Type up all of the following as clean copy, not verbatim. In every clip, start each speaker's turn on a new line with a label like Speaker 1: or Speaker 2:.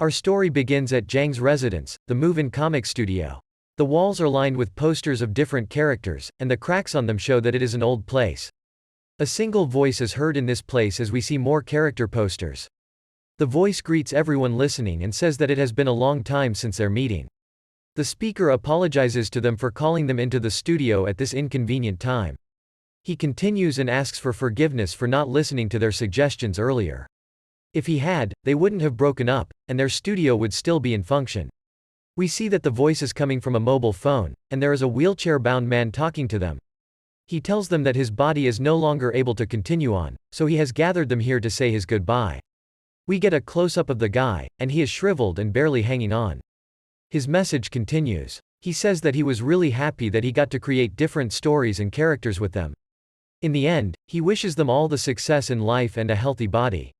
Speaker 1: Our story begins at Zhang's residence, the move-in comic studio. The walls are lined with posters of different characters, and the cracks on them show that it is an old place. A single voice is heard in this place as we see more character posters. The voice greets everyone listening and says that it has been a long time since their meeting. The speaker apologizes to them for calling them into the studio at this inconvenient time. He continues and asks for forgiveness for not listening to their suggestions earlier. If he had, they wouldn't have broken up, and their studio would still be in function. We see that the voice is coming from a mobile phone, and there is a wheelchair-bound man talking to them. He tells them that his body is no longer able to continue on, so he has gathered them here to say his goodbye. We get a close-up of the guy, and he is shriveled and barely hanging on. His message continues. He says that he was really happy that he got to create different stories and characters with them. In the end, he wishes them all the success in life and a healthy body.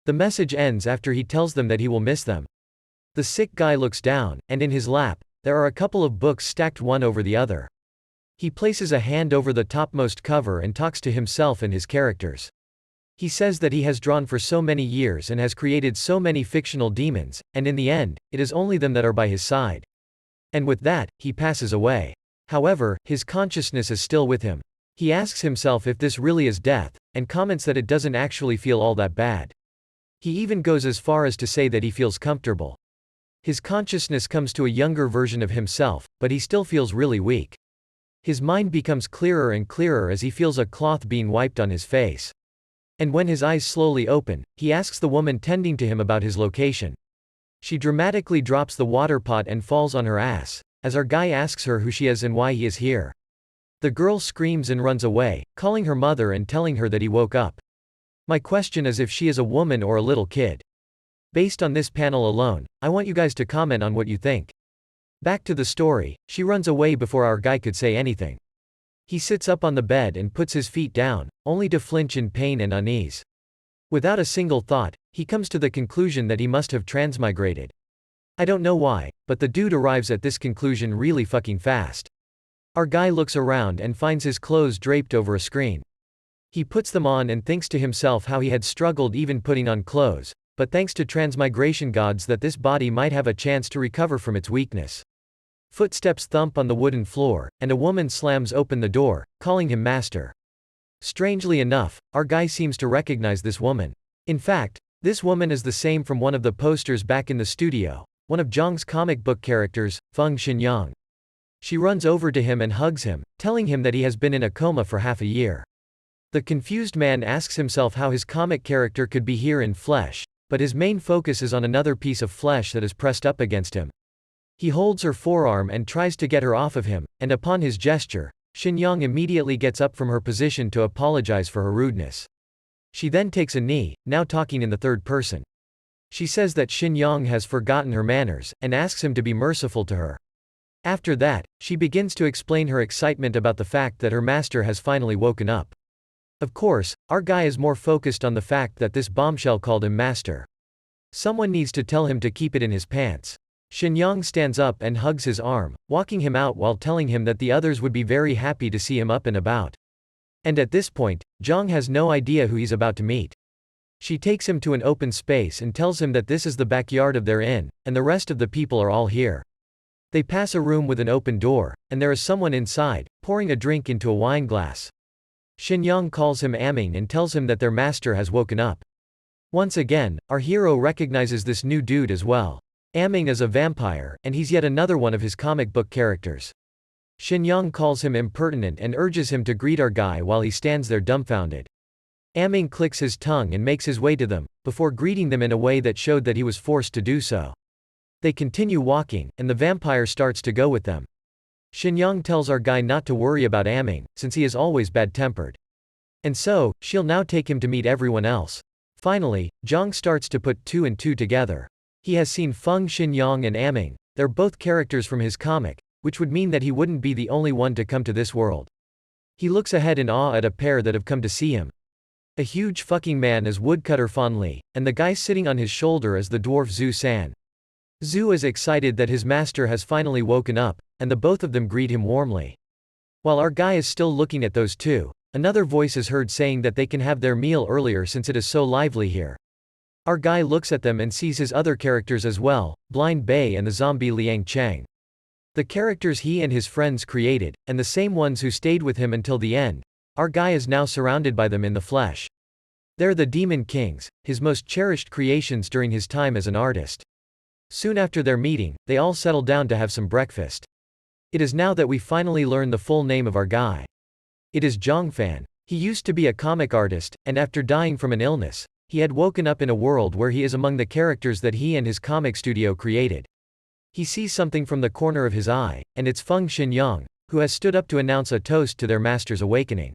Speaker 1: The message ends after he tells them that he will miss them. The sick guy looks down, and in his lap, there are a couple of books stacked one over the other. He places a hand over the topmost cover and talks to himself and his characters. He says that he has drawn for so many years and has created so many fictional demons, and in the end, it is only them that are by his side. And with that, he passes away. However, his consciousness is still with him. He asks himself if this really is death, and comments that it doesn't actually feel all that bad. He even goes as far as to say that he feels comfortable. His consciousness comes to a younger version of himself, but he still feels really weak. His mind becomes clearer and clearer as he feels a cloth being wiped on his face. And when his eyes slowly open, he asks the woman tending to him about his location. She dramatically drops the water pot and falls on her ass, as our guy asks her who she is and why he is here. The girl screams and runs away, calling her mother and telling her that he woke up. My question is if she is a woman or a little kid. Based on this panel alone, I want you guys to comment on what you think. Back to the story, she runs away before our guy could say anything. He sits up on the bed and puts his feet down, only to flinch in pain and unease. Without a single thought, he comes to the conclusion that he must have transmigrated. I don't know why, but the dude arrives at this conclusion really fucking fast. Our guy looks around and finds his clothes draped over a screen. He puts them on and thinks to himself how he had struggled even putting on clothes, but thanks to transmigration gods that this body might have a chance to recover from its weakness. Footsteps thump on the wooden floor, and a woman slams open the door, calling him master. Strangely enough, our guy seems to recognize this woman. In fact, this woman is the same from one of the posters back in the studio, one of Zhang's comic book characters, Feng Xinyang. She runs over to him and hugs him, telling him that he has been in a coma for half a year. The confused man asks himself how his comic character could be here in flesh, but his main focus is on another piece of flesh that is pressed up against him. He holds her forearm and tries to get her off of him, and upon his gesture, Xinyang immediately gets up from her position to apologize for her rudeness. She then takes a knee, now talking in the third person. She says that Xinyang has forgotten her manners, and asks him to be merciful to her. After that, she begins to explain her excitement about the fact that her master has finally woken up. Of course, our guy is more focused on the fact that this bombshell called him master. Someone needs to tell him to keep it in his pants. Xinyang stands up and hugs his arm, walking him out while telling him that the others would be very happy to see him up and about. And at this point, Zhang has no idea who he's about to meet. She takes him to an open space and tells him that this is the backyard of their inn, and the rest of the people are all here. They pass a room with an open door, and there is someone inside, pouring a drink into a wine glass. Xinyang calls him Aming and tells him that their master has woken up. Once again, our hero recognizes this new dude as well. Aming is a vampire, and he's yet another one of his comic book characters. Xinyang calls him impertinent and urges him to greet our guy while he stands there dumbfounded. Aming clicks his tongue and makes his way to them, before greeting them in a way that showed that he was forced to do so. They continue walking, and the vampire starts to go with them. Xinyang tells our guy not to worry about Aming, since he is always bad-tempered. And so, she'll now take him to meet everyone else. Finally, Zhang starts to put two and two together. He has seen Feng Xinyang and Aming. They're both characters from his comic, which would mean that he wouldn't be the only one to come to this world. He looks ahead in awe at a pair that have come to see him. A huge fucking man is Woodcutter Fan Li, and the guy sitting on his shoulder is the dwarf Zhu San. Zhu is excited that his master has finally woken up, and the both of them greet him warmly. While our guy is still looking at those two, another voice is heard saying that they can have their meal earlier since it is so lively here. Our guy looks at them and sees his other characters as well, Blind Bei and the zombie Liang Chang. The characters he and his friends created, and the same ones who stayed with him until the end. Our guy is now surrounded by them in the flesh. They're the Demon Kings, his most cherished creations during his time as an artist. Soon after their meeting, they all settle down to have some breakfast. It is now that we finally learn the full name of our guy. It is Zhongfan. He used to be a comic artist, and after dying from an illness, he had woken up in a world where he is among the characters that he and his comic studio created. He sees something from the corner of his eye, and it's Feng Xinyang, who has stood up to announce a toast to their master's awakening.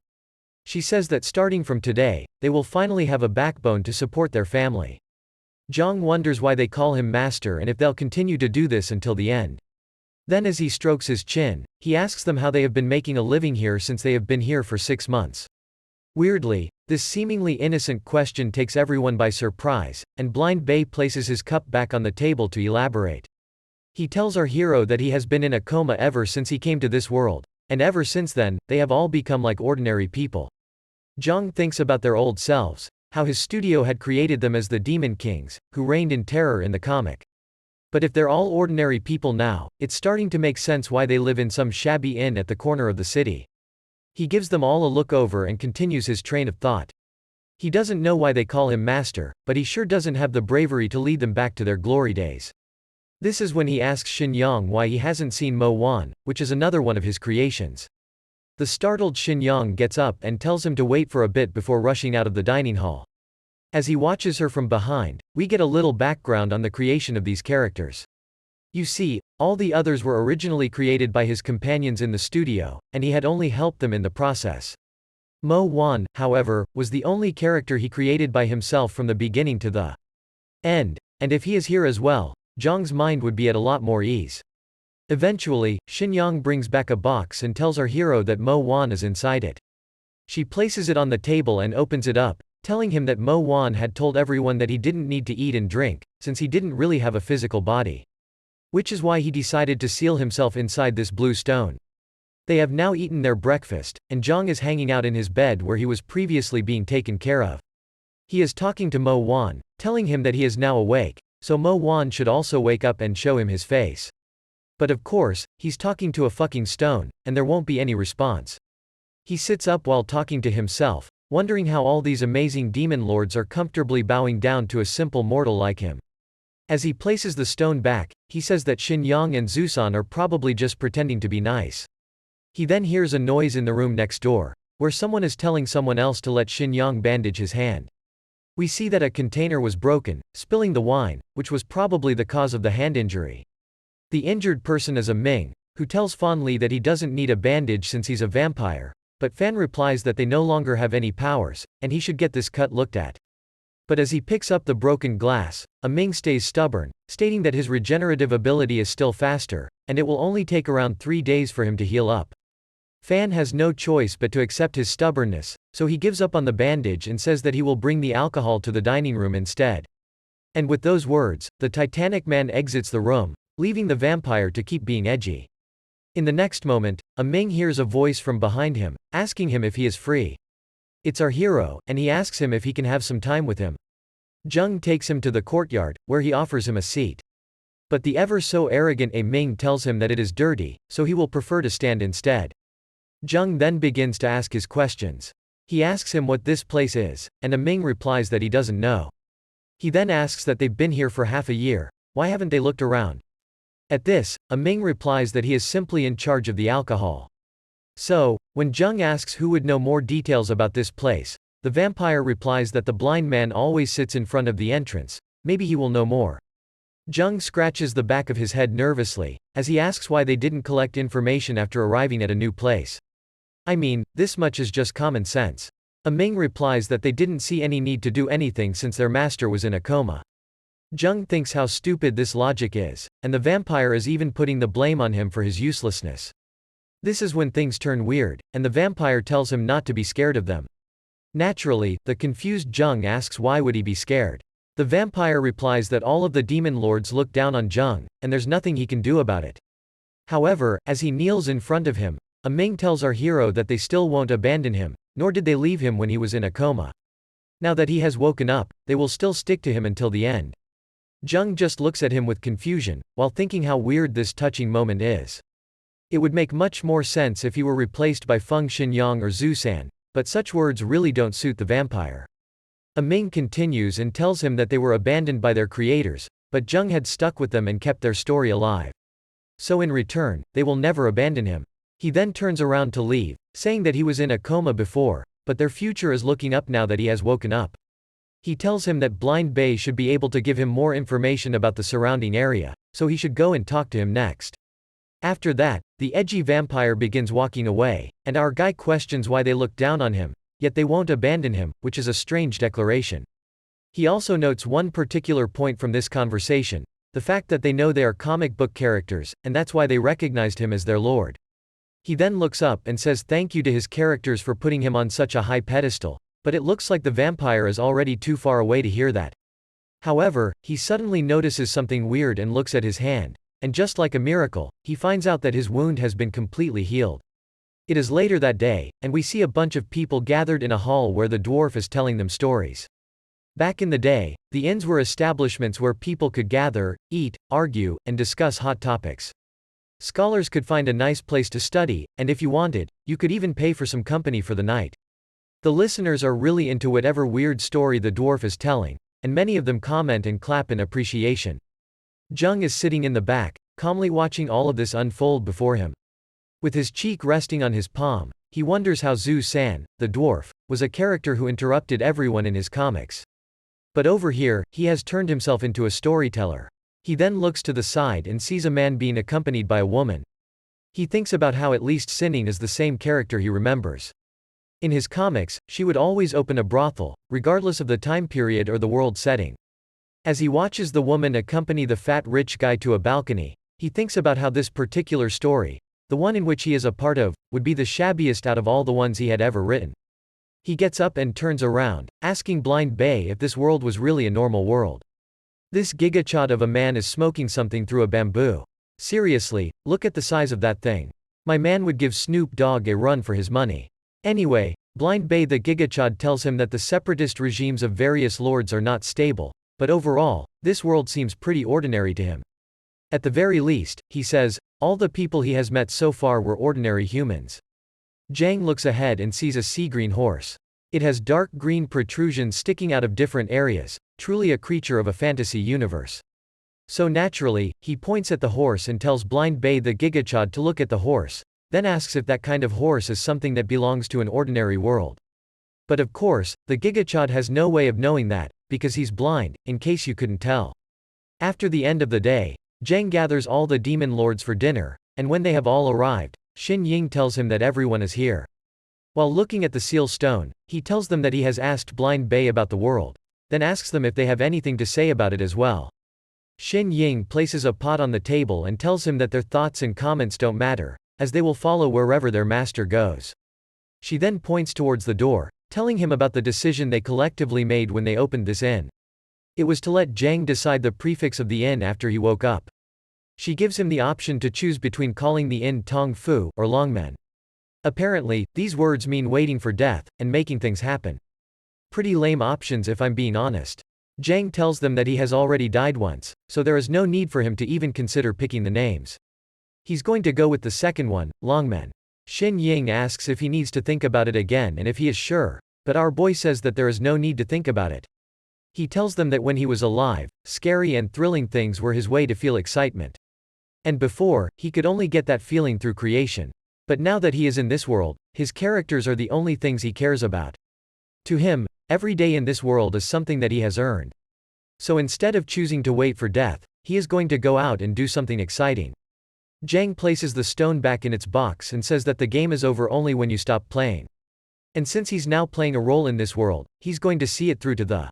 Speaker 1: She says that starting from today, they will finally have a backbone to support their family. Zhang wonders why they call him master and if they'll continue to do this until the end. Then as he strokes his chin, he asks them how they have been making a living here since they have been here for 6 months. Weirdly, this seemingly innocent question takes everyone by surprise, and Blind Bei places his cup back on the table to elaborate. He tells our hero that he has been in a coma ever since he came to this world, and ever since then, they have all become like ordinary people. Zhang thinks about their old selves, how his studio had created them as the Demon Kings, who reigned in terror in the comic. But if they're all ordinary people now, it's starting to make sense why they live in some shabby inn at the corner of the city. He gives them all a look over and continues his train of thought. He doesn't know why they call him master, but he sure doesn't have the bravery to lead them back to their glory days. This is when he asks Xinyang why he hasn't seen Mo Wan, which is another one of his creations. The startled Xinyang gets up and tells him to wait for a bit before rushing out of the dining hall. As he watches her from behind, we get a little background on the creation of these characters. You see, all the others were originally created by his companions in the studio, and he had only helped them in the process. Mo Wan, however, was the only character he created by himself from the beginning to the end, and if he is here as well, Zhang's mind would be at a lot more ease. Eventually, Xinyang brings back a box and tells our hero that Mo Wan is inside it. She places it on the table and opens it up, telling him that Mo Wan had told everyone that he didn't need to eat and drink, since he didn't really have a physical body. Which is why he decided to seal himself inside this blue stone. They have now eaten their breakfast, and Zhang is hanging out in his bed where he was previously being taken care of. He is talking to Mo Wan, telling him that he is now awake, so Mo Wan should also wake up and show him his face. But of course, he's talking to a fucking stone, and there won't be any response. He sits up while talking to himself, wondering how all these amazing demon lords are comfortably bowing down to a simple mortal like him. As he places the stone back, he says that Xinyang and Zusan are probably just pretending to be nice. He then hears a noise in the room next door, where someone is telling someone else to let Xinyang bandage his hand. We see that a container was broken, spilling the wine, which was probably the cause of the hand injury. The injured person is a Ming, who tells Fan Li that he doesn't need a bandage since he's a vampire, but Fan replies that they no longer have any powers, and he should get this cut looked at. But as he picks up the broken glass, a Ming stays stubborn, stating that his regenerative ability is still faster, and it will only take around 3 days for him to heal up. Fan has no choice but to accept his stubbornness, so he gives up on the bandage and says that he will bring the alcohol to the dining room instead. And with those words, the Titanic man exits the room, leaving the vampire to keep being edgy. In the next moment, a Ming hears a voice from behind him, asking him if he is free. It's our hero, and he asks him if he can have some time with him. Zhang takes him to the courtyard, where he offers him a seat. But the ever so arrogant A Ming tells him that it is dirty, so he will prefer to stand instead. Zhang then begins to ask his questions. He asks him what this place is, and A Ming replies that he doesn't know. He then asks that they've been here for half a year, why haven't they looked around? At this, A Ming replies that he is simply in charge of the alcohol. So, when Zhang asks who would know more details about this place, the vampire replies that the blind man always sits in front of the entrance, maybe he will know more. Zhang scratches the back of his head nervously, as he asks why they didn't collect information after arriving at a new place. I mean, this much is just common sense. A Ming replies that they didn't see any need to do anything since their master was in a coma. Zhang thinks how stupid this logic is, and the vampire is even putting the blame on him for his uselessness. This is when things turn weird, and the vampire tells him not to be scared of them. Naturally, the confused Zhang asks why would he be scared. The vampire replies that all of the demon lords look down on Zhang, and there's nothing he can do about it. However, as he kneels in front of him, A Ming tells our hero that they still won't abandon him, nor did they leave him when he was in a coma. Now that he has woken up, they will still stick to him until the end. Jung just looks at him with confusion, while thinking how weird this touching moment is. It would make much more sense if he were replaced by Feng Xinyang or Zhu San, but such words really don't suit the vampire. Ming continues and tells him that they were abandoned by their creators, but Jung had stuck with them and kept their story alive. So in return, they will never abandon him. He then turns around to leave, saying that he was in a coma before, but their future is looking up now that he has woken up. He tells him that Blind Bei should be able to give him more information about the surrounding area, so he should go and talk to him next. After that, the edgy vampire begins walking away, and our guy questions why they look down on him, yet they won't abandon him, which is a strange declaration. He also notes one particular point from this conversation, the fact that they know they are comic book characters, and that's why they recognized him as their lord. He then looks up and says thank you to his characters for putting him on such a high pedestal, but it looks like the vampire is already too far away to hear that. However, he suddenly notices something weird and looks at his hand, and just like a miracle, he finds out that his wound has been completely healed. It is later that day, and we see a bunch of people gathered in a hall where the dwarf is telling them stories. Back in the day, the inns were establishments where people could gather, eat, argue, and discuss hot topics. Scholars could find a nice place to study, and if you wanted, you could even pay for some company for the night. The listeners are really into whatever weird story the dwarf is telling, and many of them comment and clap in appreciation. Jung is sitting in the back, calmly watching all of this unfold before him. With his cheek resting on his palm, he wonders how Zhu San, the dwarf, was a character who interrupted everyone in his comics. But over here, he has turned himself into a storyteller. He then looks to the side and sees a man being accompanied by a woman. He thinks about how at least Sinning is the same character he remembers. In his comics, she would always open a brothel, regardless of the time period or the world setting. As he watches the woman accompany the fat rich guy to a balcony, he thinks about how this particular story, the one in which he is a part of, would be the shabbiest out of all the ones he had ever written. He gets up and turns around, asking Blind Bei if this world was really a normal world. This gigachad of a man is smoking something through a bamboo. Seriously, look at the size of that thing. My man would give Snoop Dogg a run for his money. Anyway, Blind Bei the gigachad tells him that the separatist regimes of various lords are not stable, but overall, this world seems pretty ordinary to him. At the very least, he says, all the people he has met so far were ordinary humans. Jang looks ahead and sees a sea-green horse. It has dark green protrusions sticking out of different areas, truly a creature of a fantasy universe. So naturally, he points at the horse and tells Blind Bei the gigachad to look at the horse, then asks if that kind of horse is something that belongs to an ordinary world. But of course, the gigachad has no way of knowing that, because he's blind, in case you couldn't tell. After the end of the day, Jang gathers all the demon lords for dinner, and when they have all arrived, Xin Ying tells him that everyone is here. While looking at the seal stone, he tells them that he has asked Blind Bei about the world, then asks them if they have anything to say about it as well. Xin Ying places a pot on the table and tells him that their thoughts and comments don't matter, as they will follow wherever their master goes. She then points towards the door, telling him about the decision they collectively made when they opened this inn. It was to let Jang decide the prefix of the inn after he woke up. She gives him the option to choose between calling the inn Tong Fu or Longmen. Apparently, these words mean waiting for death, and making things happen. Pretty lame options if I'm being honest. Jang tells them that he has already died once, so there is no need for him to even consider picking the names. He's going to go with the second one, Longmen. Xin Ying asks if he needs to think about it again and if he is sure, but our boy says that there is no need to think about it. He tells them that when he was alive, scary and thrilling things were his way to feel excitement. And before, he could only get that feeling through creation. But now that he is in this world, his characters are the only things he cares about. To him, every day in this world is something that he has earned. So instead of choosing to wait for death, he is going to go out and do something exciting. Jang places the stone back in its box and says that the game is over only when you stop playing. And since he's now playing a role in this world, he's going to see it through to the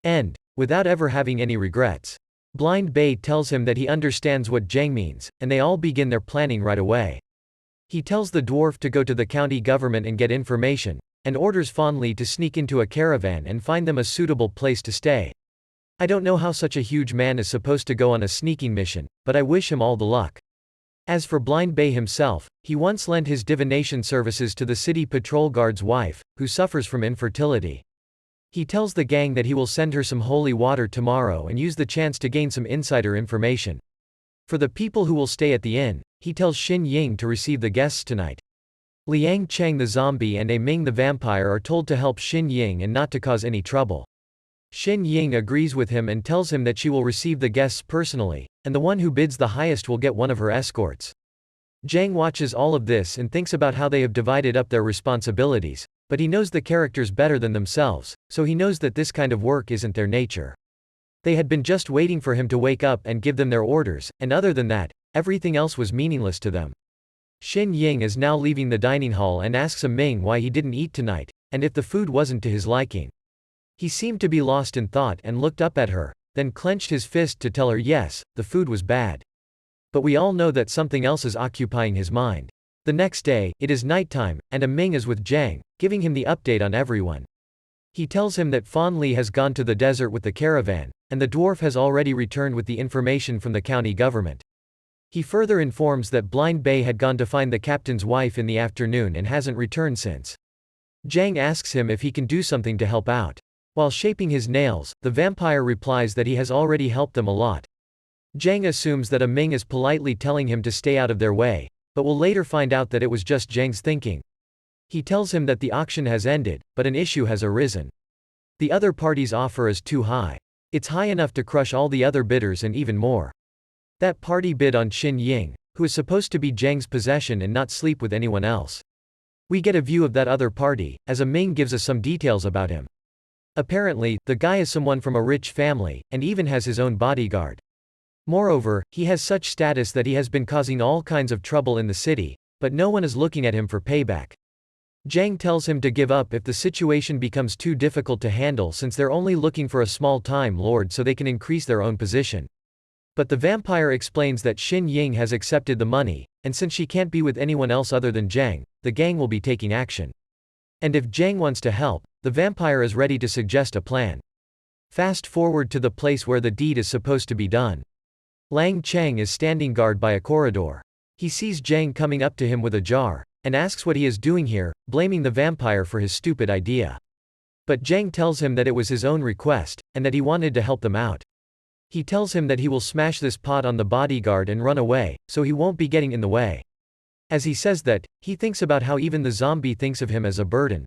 Speaker 1: end, without ever having any regrets. Blind Bei tells him that he understands what Jang means, and they all begin their planning right away. He tells the dwarf to go to the county government and get information, and orders fondly to sneak into a caravan and find them a suitable place to stay. I don't know how such a huge man is supposed to go on a sneaking mission, but I wish him all the luck. As for Blind Bei himself, he once lent his divination services to the city patrol guard's wife, who suffers from infertility. He tells the gang that he will send her some holy water tomorrow and use the chance to gain some insider information. For the people who will stay at the inn, he tells Xin Ying to receive the guests tonight. Liang Cheng the zombie and A Ming the vampire are told to help Xin Ying and not to cause any trouble. Xin Ying agrees with him and tells him that she will receive the guests personally, and the one who bids the highest will get one of her escorts. Zhang watches all of this and thinks about how they have divided up their responsibilities, but he knows the characters better than themselves, so he knows that this kind of work isn't their nature. They had been just waiting for him to wake up and give them their orders, and other than that, everything else was meaningless to them. Xin Ying is now leaving the dining hall and asks A Ming why he didn't eat tonight, and if the food wasn't to his liking. He seemed to be lost in thought and looked up at her, then clenched his fist to tell her yes, the food was bad. But we all know that something else is occupying his mind. The next day, it is nighttime, and A Ming is with Zhang, giving him the update on everyone. He tells him that Fan Li has gone to the desert with the caravan, and the dwarf has already returned with the information from the county government. He further informs that Blind Bay had gone to find the captain's wife in the afternoon and hasn't returned since. Zhang asks him if he can do something to help out. While shaping his nails, the vampire replies that he has already helped them a lot. Zhang assumes that A Ming is politely telling him to stay out of their way, but will later find out that it was just Zhang's thinking. He tells him that the auction has ended, but an issue has arisen. The other party's offer is too high. It's high enough to crush all the other bidders and even more. That party bid on Xin Ying, who is supposed to be Zhang's possession and not sleep with anyone else. We get a view of that other party, as A Ming gives us some details about him. Apparently, the guy is someone from a rich family, and even has his own bodyguard. Moreover, he has such status that he has been causing all kinds of trouble in the city, but no one is looking at him for payback. Zhang tells him to give up if the situation becomes too difficult to handle since they're only looking for a small time lord so they can increase their own position. But the vampire explains that Xin Ying has accepted the money, and since she can't be with anyone else other than Zhang, the gang will be taking action. And if Zhang wants to help, the vampire is ready to suggest a plan. Fast forward to the place where the deed is supposed to be done. Lang Cheng is standing guard by a corridor. He sees Zhang coming up to him with a jar, and asks what he is doing here, blaming the vampire for his stupid idea. But Zhang tells him that it was his own request, and that he wanted to help them out. He tells him that he will smash this pot on the bodyguard and run away, so he won't be getting in the way. As he says that, he thinks about how even the zombie thinks of him as a burden.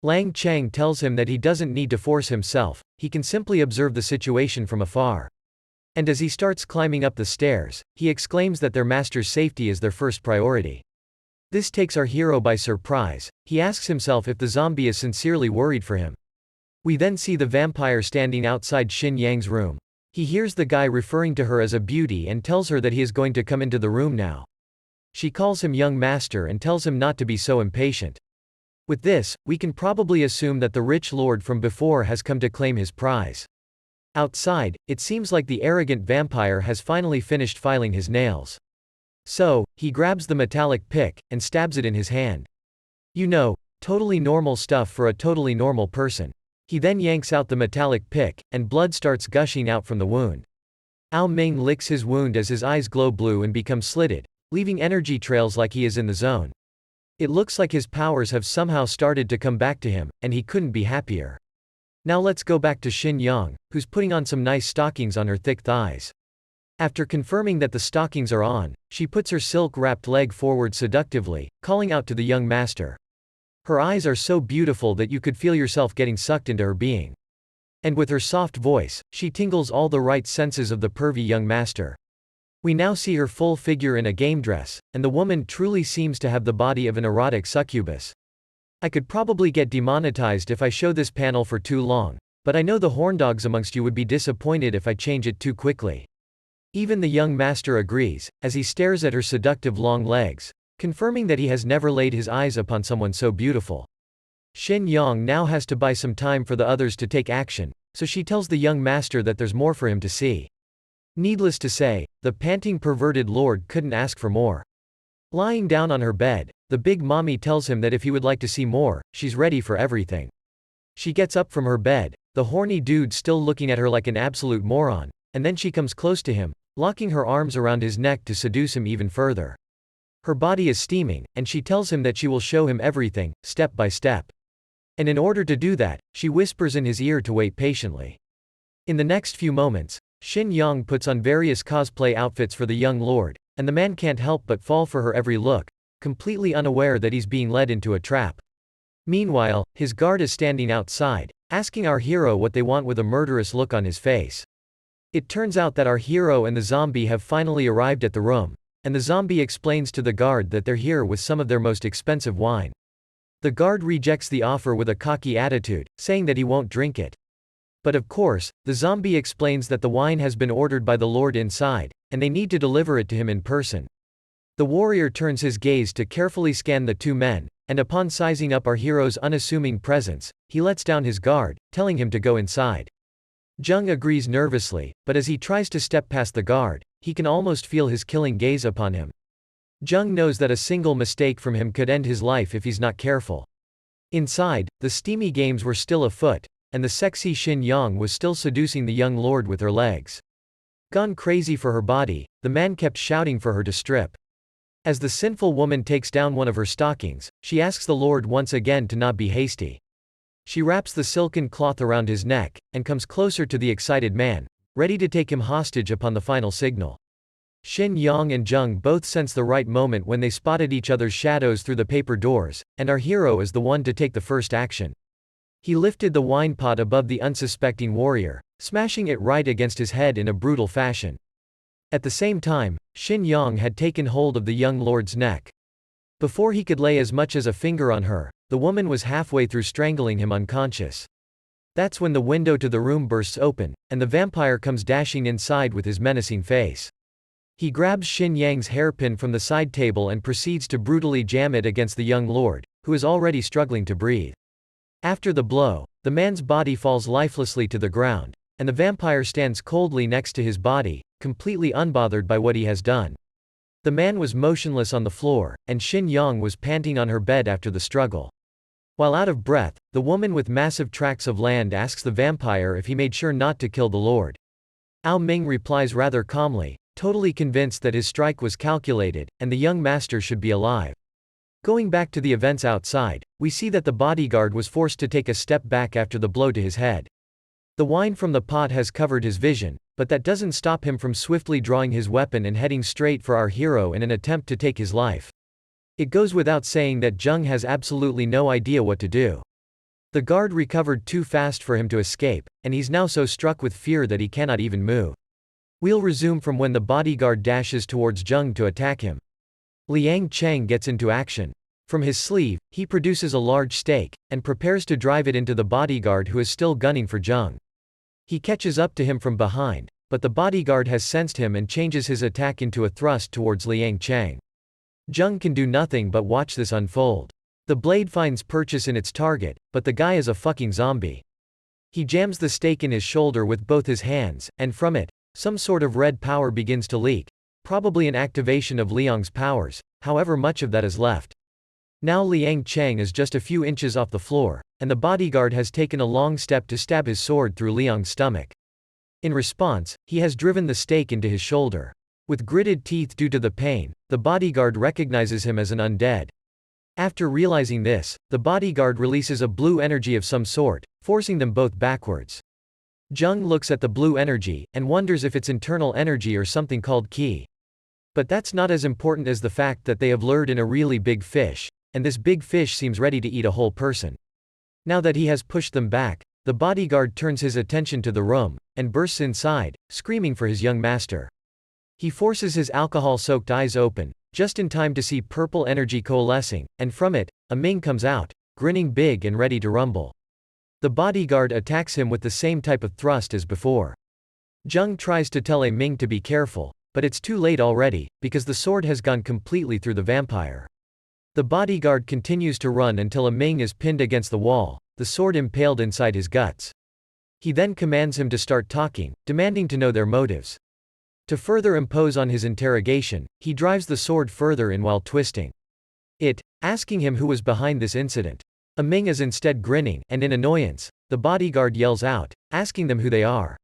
Speaker 1: Lang Cheng tells him that he doesn't need to force himself, he can simply observe the situation from afar. And as he starts climbing up the stairs, he exclaims that their master's safety is their first priority. This takes our hero by surprise. He asks himself if the zombie is sincerely worried for him. We then see the vampire standing outside Xin Yang's room. He hears the guy referring to her as a beauty and tells her that he is going to come into the room now. She calls him young master and tells him not to be so impatient. With this, we can probably assume that the rich lord from before has come to claim his prize. Outside, it seems like the arrogant vampire has finally finished filing his nails. So, he grabs the metallic pick, and stabs it in his hand. You know, totally normal stuff for a totally normal person. He then yanks out the metallic pick, and blood starts gushing out from the wound. Ao Ming licks his wound as his eyes glow blue and become slitted, leaving energy trails like he is in the zone. It looks like his powers have somehow started to come back to him, and he couldn't be happier. Now let's go back to Xin Yang, who's putting on some nice stockings on her thick thighs. After confirming that the stockings are on, she puts her silk-wrapped leg forward seductively, calling out to the young master. Her eyes are so beautiful that you could feel yourself getting sucked into her being. And with her soft voice, she tingles all the right senses of the pervy young master. We now see her full figure in a game dress, and the woman truly seems to have the body of an erotic succubus. I could probably get demonetized if I show this panel for too long, but I know the horndogs amongst you would be disappointed if I change it too quickly. Even the young master agrees, as he stares at her seductive long legs, confirming that he has never laid his eyes upon someone so beautiful. Xin Yang now has to buy some time for the others to take action, so she tells the young master that there's more for him to see. Needless to say, the panting perverted lord couldn't ask for more. Lying down on her bed, the big mommy tells him that if he would like to see more, she's ready for everything. She gets up from her bed, the horny dude still looking at her like an absolute moron, and then she comes close to him, locking her arms around his neck to seduce him even further. Her body is steaming, and she tells him that she will show him everything, step by step. And in order to do that, she whispers in his ear to wait patiently. In the next few moments, Shin Yang puts on various cosplay outfits for the young lord, and the man can't help but fall for her every look, completely unaware that he's being led into a trap. Meanwhile, his guard is standing outside, asking our hero what they want with a murderous look on his face. It turns out that our hero and the zombie have finally arrived at the room, and the zombie explains to the guard that they're here with some of their most expensive wine. The guard rejects the offer with a cocky attitude, saying that he won't drink it. But of course, the zombie explains that the wine has been ordered by the lord inside, and they need to deliver it to him in person. The warrior turns his gaze to carefully scan the two men, and upon sizing up our hero's unassuming presence, he lets down his guard, telling him to go inside. Jung agrees nervously, but as he tries to step past the guard, he can almost feel his killing gaze upon him. Jung knows that a single mistake from him could end his life if he's not careful. Inside, the steamy games were still afoot, and the sexy Shin Yang was still seducing the young lord with her legs. Gone crazy for her body, the man kept shouting for her to strip. As the sinful woman takes down one of her stockings, she asks the lord once again to not be hasty. She wraps the silken cloth around his neck, and comes closer to the excited man, ready to take him hostage upon the final signal. Shin Yang and Jung both sense the right moment when they spotted each other's shadows through the paper doors, and our hero is the one to take the first action. He lifted the wine pot above the unsuspecting warrior, smashing it right against his head in a brutal fashion. At the same time, Shin Yang had taken hold of the young lord's neck. Before he could lay as much as a finger on her, the woman was halfway through strangling him unconscious. That's when the window to the room bursts open, and the vampire comes dashing inside with his menacing face. He grabs Shin Yang's hairpin from the side table and proceeds to brutally jam it against the young lord, who is already struggling to breathe. After the blow, the man's body falls lifelessly to the ground, and the vampire stands coldly next to his body, completely unbothered by what he has done. The man was motionless on the floor, and Shin Yang was panting on her bed after the struggle. While out of breath, the woman with massive tracts of land asks the vampire if he made sure not to kill the lord. Ao Ming replies rather calmly, totally convinced that his strike was calculated, and the young master should be alive. Going back to the events outside, we see that the bodyguard was forced to take a step back after the blow to his head. The wine from the pot has covered his vision, but that doesn't stop him from swiftly drawing his weapon and heading straight for our hero in an attempt to take his life. It goes without saying that Jung has absolutely no idea what to do. The guard recovered too fast for him to escape, and he's now so struck with fear that he cannot even move. We'll resume from when the bodyguard dashes towards Jung to attack him. Liang Cheng gets into action. From his sleeve, he produces a large stake, and prepares to drive it into the bodyguard who is still gunning for Jung. He catches up to him from behind, but the bodyguard has sensed him and changes his attack into a thrust towards Liang Cheng. Jung can do nothing but watch this unfold. The blade finds purchase in its target, but the guy is a fucking zombie. He jams the stake in his shoulder with both his hands, and from it, some sort of red power begins to leak, probably an activation of Liang's powers, however much of that is left. Now Liang Cheng is just a few inches off the floor, and the bodyguard has taken a long step to stab his sword through Liang's stomach. In response, he has driven the stake into his shoulder. With gritted teeth due to the pain, the bodyguard recognizes him as an undead. After realizing this, the bodyguard releases a blue energy of some sort, forcing them both backwards. Jung looks at the blue energy, and wonders if it's internal energy or something called qi. But that's not as important as the fact that they have lured in a really big fish, and this big fish seems ready to eat a whole person. Now that he has pushed them back, the bodyguard turns his attention to the room, and bursts inside, screaming for his young master. He forces his alcohol-soaked eyes open, just in time to see purple energy coalescing, and from it, a Ming comes out, grinning big and ready to rumble. The bodyguard attacks him with the same type of thrust as before. Jung tries to tell a Ming to be careful, but it's too late already, because the sword has gone completely through the vampire. The bodyguard continues to run until a Ming is pinned against the wall, the sword impaled inside his guts. He then commands him to start talking, demanding to know their motives. To further impose on his interrogation, he drives the sword further in while twisting it, asking him who was behind this incident. A Ming is instead grinning, and in annoyance, the bodyguard yells out, asking them who they are.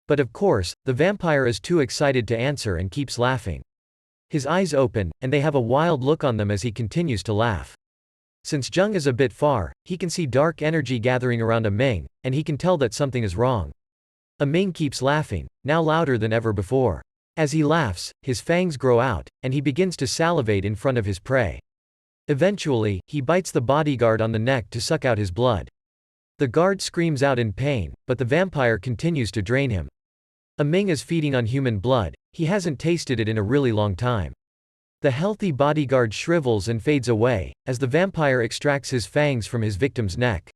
Speaker 1: But of course, the vampire is too excited to answer and keeps laughing. His eyes open, and they have a wild look on them as he continues to laugh. Since Jung is a bit far, he can see dark energy gathering around Ming, and he can tell that something is wrong. Ming keeps laughing, now louder than ever before. As he laughs, his fangs grow out, and he begins to salivate in front of his prey. Eventually, he bites the bodyguard on the neck to suck out his blood. The guard screams out in pain, but the vampire continues to drain him. Ming is feeding on human blood, he hasn't tasted it in a really long time. The healthy bodyguard shrivels and fades away, as the vampire extracts his fangs from his victim's neck.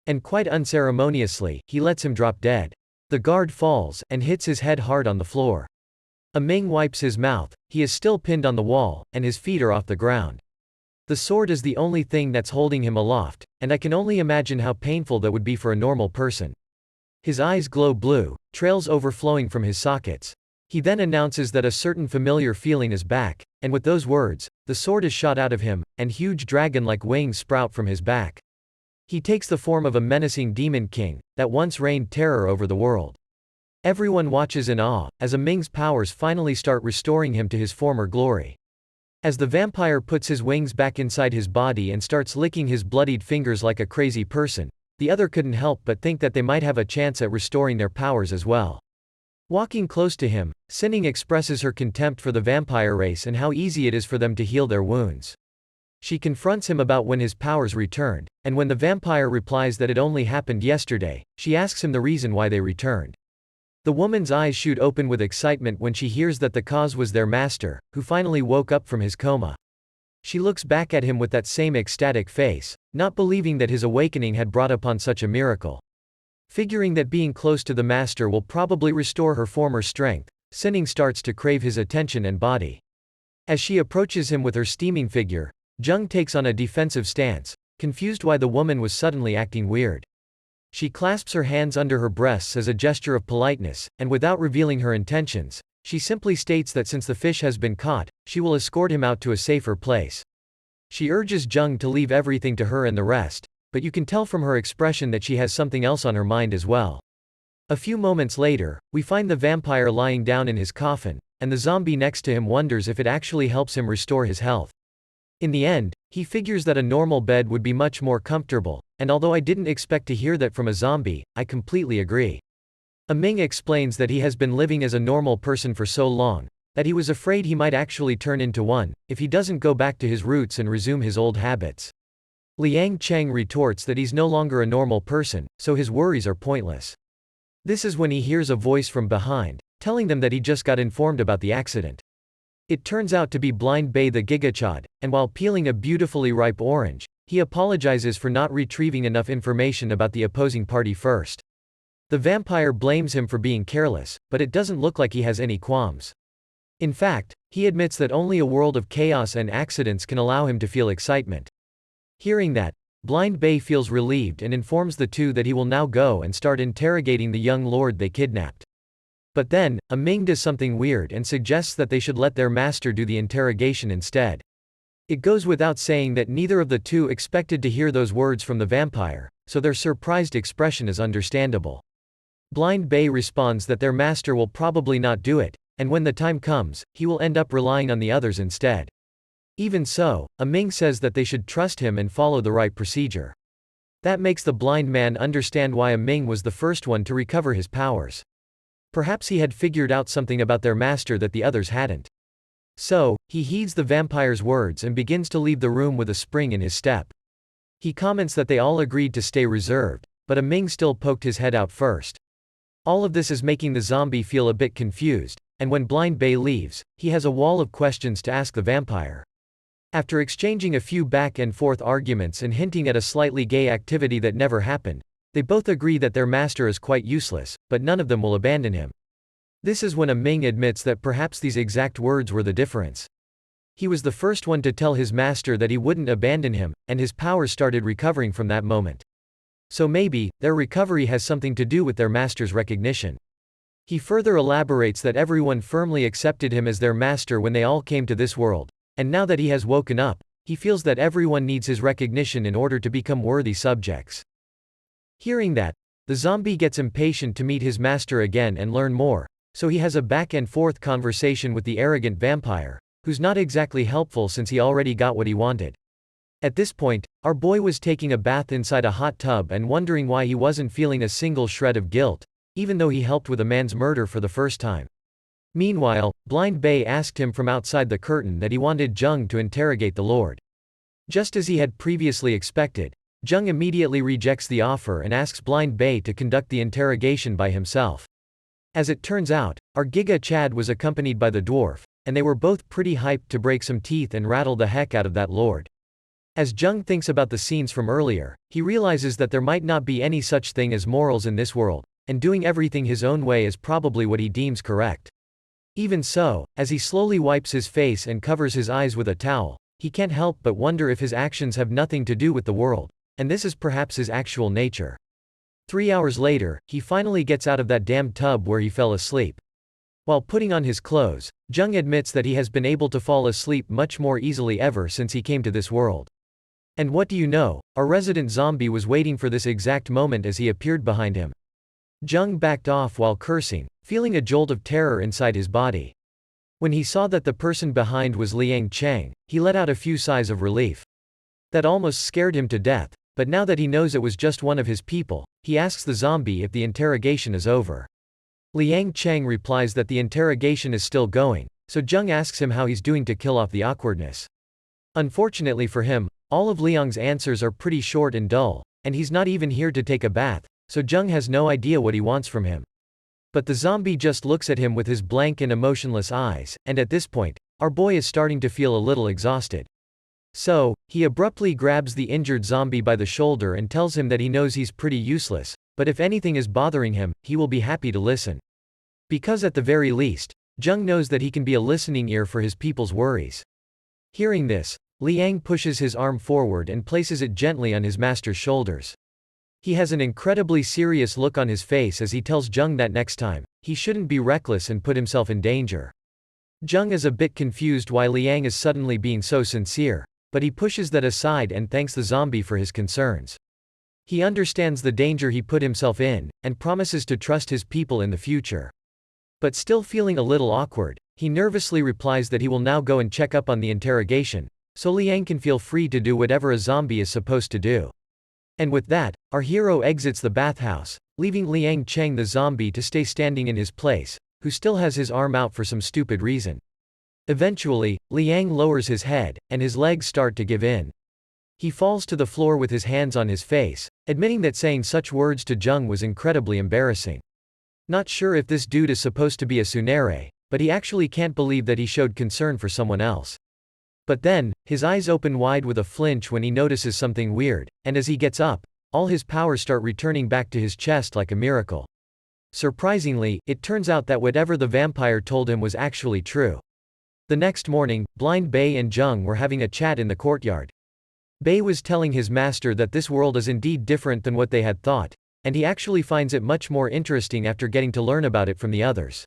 Speaker 1: And quite unceremoniously, he lets him drop dead. The guard falls, and hits his head hard on the floor. Ming wipes his mouth, he is still pinned on the wall, and his feet are off the ground. The sword is the only thing that's holding him aloft, and I can only imagine how painful that would be for a normal person. His eyes glow blue, trails overflowing from his sockets. He then announces that a certain familiar feeling is back, and with those words, the sword is shot out of him, and huge dragon-like wings sprout from his back. He takes the form of a menacing demon king, that once reigned terror over the world. Everyone watches in awe, as Ming's powers finally start restoring him to his former glory. As the vampire puts his wings back inside his body and starts licking his bloodied fingers like a crazy person, the other couldn't help but think that they might have a chance at restoring their powers as well. Walking close to him, Sinning expresses her contempt for the vampire race and how easy it is for them to heal their wounds. She confronts him about when his powers returned, and when the vampire replies that it only happened yesterday, she asks him the reason why they returned. The woman's eyes shoot open with excitement when she hears that the cause was their master, who finally woke up from his coma. She looks back at him with that same ecstatic face, not believing that his awakening had brought upon such a miracle. Figuring that being close to the master will probably restore her former strength, Sinning starts to crave his attention and body. As she approaches him with her steaming figure, Jung takes on a defensive stance, confused why the woman was suddenly acting weird. She clasps her hands under her breasts as a gesture of politeness, and without revealing her intentions, she simply states that since the fish has been caught, she will escort him out to a safer place. She urges Jung to leave everything to her and the rest, but you can tell from her expression that she has something else on her mind as well. A few moments later, we find the vampire lying down in his coffin, and the zombie next to him wonders if it actually helps him restore his health. In the end, he figures that a normal bed would be much more comfortable, and although I didn't expect to hear that from a zombie, I completely agree. Ming explains that he has been living as a normal person for so long, that he was afraid he might actually turn into one, if he doesn't go back to his roots and resume his old habits. Liang Cheng retorts that he's no longer a normal person, so his worries are pointless. This is when he hears a voice from behind, telling them that he just got informed about the accident. It turns out to be Blind Bay the Gigachad, and while peeling a beautifully ripe orange, he apologizes for not retrieving enough information about the opposing party first. The vampire blames him for being careless, but it doesn't look like he has any qualms. In fact, he admits that only a world of chaos and accidents can allow him to feel excitement. Hearing that, Blind Bay feels relieved and informs the two that he will now go and start interrogating the young lord they kidnapped. But then, Ming does something weird and suggests that they should let their master do the interrogation instead. It goes without saying that neither of the two expected to hear those words from the vampire, so their surprised expression is understandable. Blind Bay responds that their master will probably not do it, and when the time comes, he will end up relying on the others instead. Even so, Ming says that they should trust him and follow the right procedure. That makes the blind man understand why Ming was the first one to recover his powers. Perhaps he had figured out something about their master that the others hadn't. So, he heeds the vampire's words and begins to leave the room with a spring in his step. He comments that they all agreed to stay reserved, but Ming still poked his head out first. All of this is making the zombie feel a bit confused, and when Blind Bay leaves, he has a wall of questions to ask the vampire. After exchanging a few back and forth arguments and hinting at a slightly gay activity that never happened, they both agree that their master is quite useless, but none of them will abandon him. This is when Ming admits that perhaps these exact words were the difference. He was the first one to tell his master that he wouldn't abandon him, and his powers started recovering from that moment. So maybe, their recovery has something to do with their master's recognition. He further elaborates that everyone firmly accepted him as their master when they all came to this world. And now that he has woken up, he feels that everyone needs his recognition in order to become worthy subjects. Hearing that, the zombie gets impatient to meet his master again and learn more, so he has a back and forth conversation with the arrogant vampire, who's not exactly helpful since he already got what he wanted. At this point, our boy was taking a bath inside a hot tub and wondering why he wasn't feeling a single shred of guilt, even though he helped with a man's murder for the first time. Meanwhile, Blind Bei asked him from outside the curtain that he wanted Jung to interrogate the Lord. Just as he had previously expected, Jung immediately rejects the offer and asks Blind Bei to conduct the interrogation by himself. As it turns out, our Giga Chad was accompanied by the dwarf, and they were both pretty hyped to break some teeth and rattle the heck out of that lord. As Jung thinks about the scenes from earlier, he realizes that there might not be any such thing as morals in this world, and doing everything his own way is probably what he deems correct. Even so, as he slowly wipes his face and covers his eyes with a towel, he can't help but wonder if his actions have nothing to do with the world, and this is perhaps his actual nature. 3 hours later, he finally gets out of that damned tub where he fell asleep. While putting on his clothes, Jung admits that he has been able to fall asleep much more easily ever since he came to this world. And what do you know, our resident zombie was waiting for this exact moment as he appeared behind him. Jung backed off while cursing, feeling a jolt of terror inside his body. When he saw that the person behind was Liang Cheng, he let out a few sighs of relief. That almost scared him to death, but now that he knows it was just one of his people, he asks the zombie if the interrogation is over. Liang Cheng replies that the interrogation is still going, so Jung asks him how he's doing to kill off the awkwardness. Unfortunately for him, all of Liang's answers are pretty short and dull, and he's not even here to take a bath, so Jung has no idea what he wants from him. But the zombie just looks at him with his blank and emotionless eyes, and at this point, our boy is starting to feel a little exhausted. So, he abruptly grabs the injured zombie by the shoulder and tells him that he knows he's pretty useless, but if anything is bothering him, he will be happy to listen. Because at the very least, Jung knows that he can be a listening ear for his people's worries. Hearing this, Liang pushes his arm forward and places it gently on his master's shoulders. He has an incredibly serious look on his face as he tells Jung that next time, he shouldn't be reckless and put himself in danger. Jung is a bit confused why Liang is suddenly being so sincere, but he pushes that aside and thanks the zombie for his concerns. He understands the danger he put himself in, and promises to trust his people in the future. But still feeling a little awkward, he nervously replies that he will now go and check up on the interrogation, so Liang can feel free to do whatever a zombie is supposed to do. And with that, our hero exits the bathhouse, leaving Liang Cheng the zombie to stay standing in his place, who still has his arm out for some stupid reason. Eventually, Liang lowers his head, and his legs start to give in. He falls to the floor with his hands on his face, admitting that saying such words to Jung was incredibly embarrassing. Not sure if this dude is supposed to be a tsundere, but he actually can't believe that he showed concern for someone else. But then, his eyes open wide with a flinch when he notices something weird, and as he gets up, all his powers start returning back to his chest like a miracle. Surprisingly, it turns out that whatever the vampire told him was actually true. The next morning, Blind Bei and Jung were having a chat in the courtyard. Bei was telling his master that this world is indeed different than what they had thought, and he actually finds it much more interesting after getting to learn about it from the others.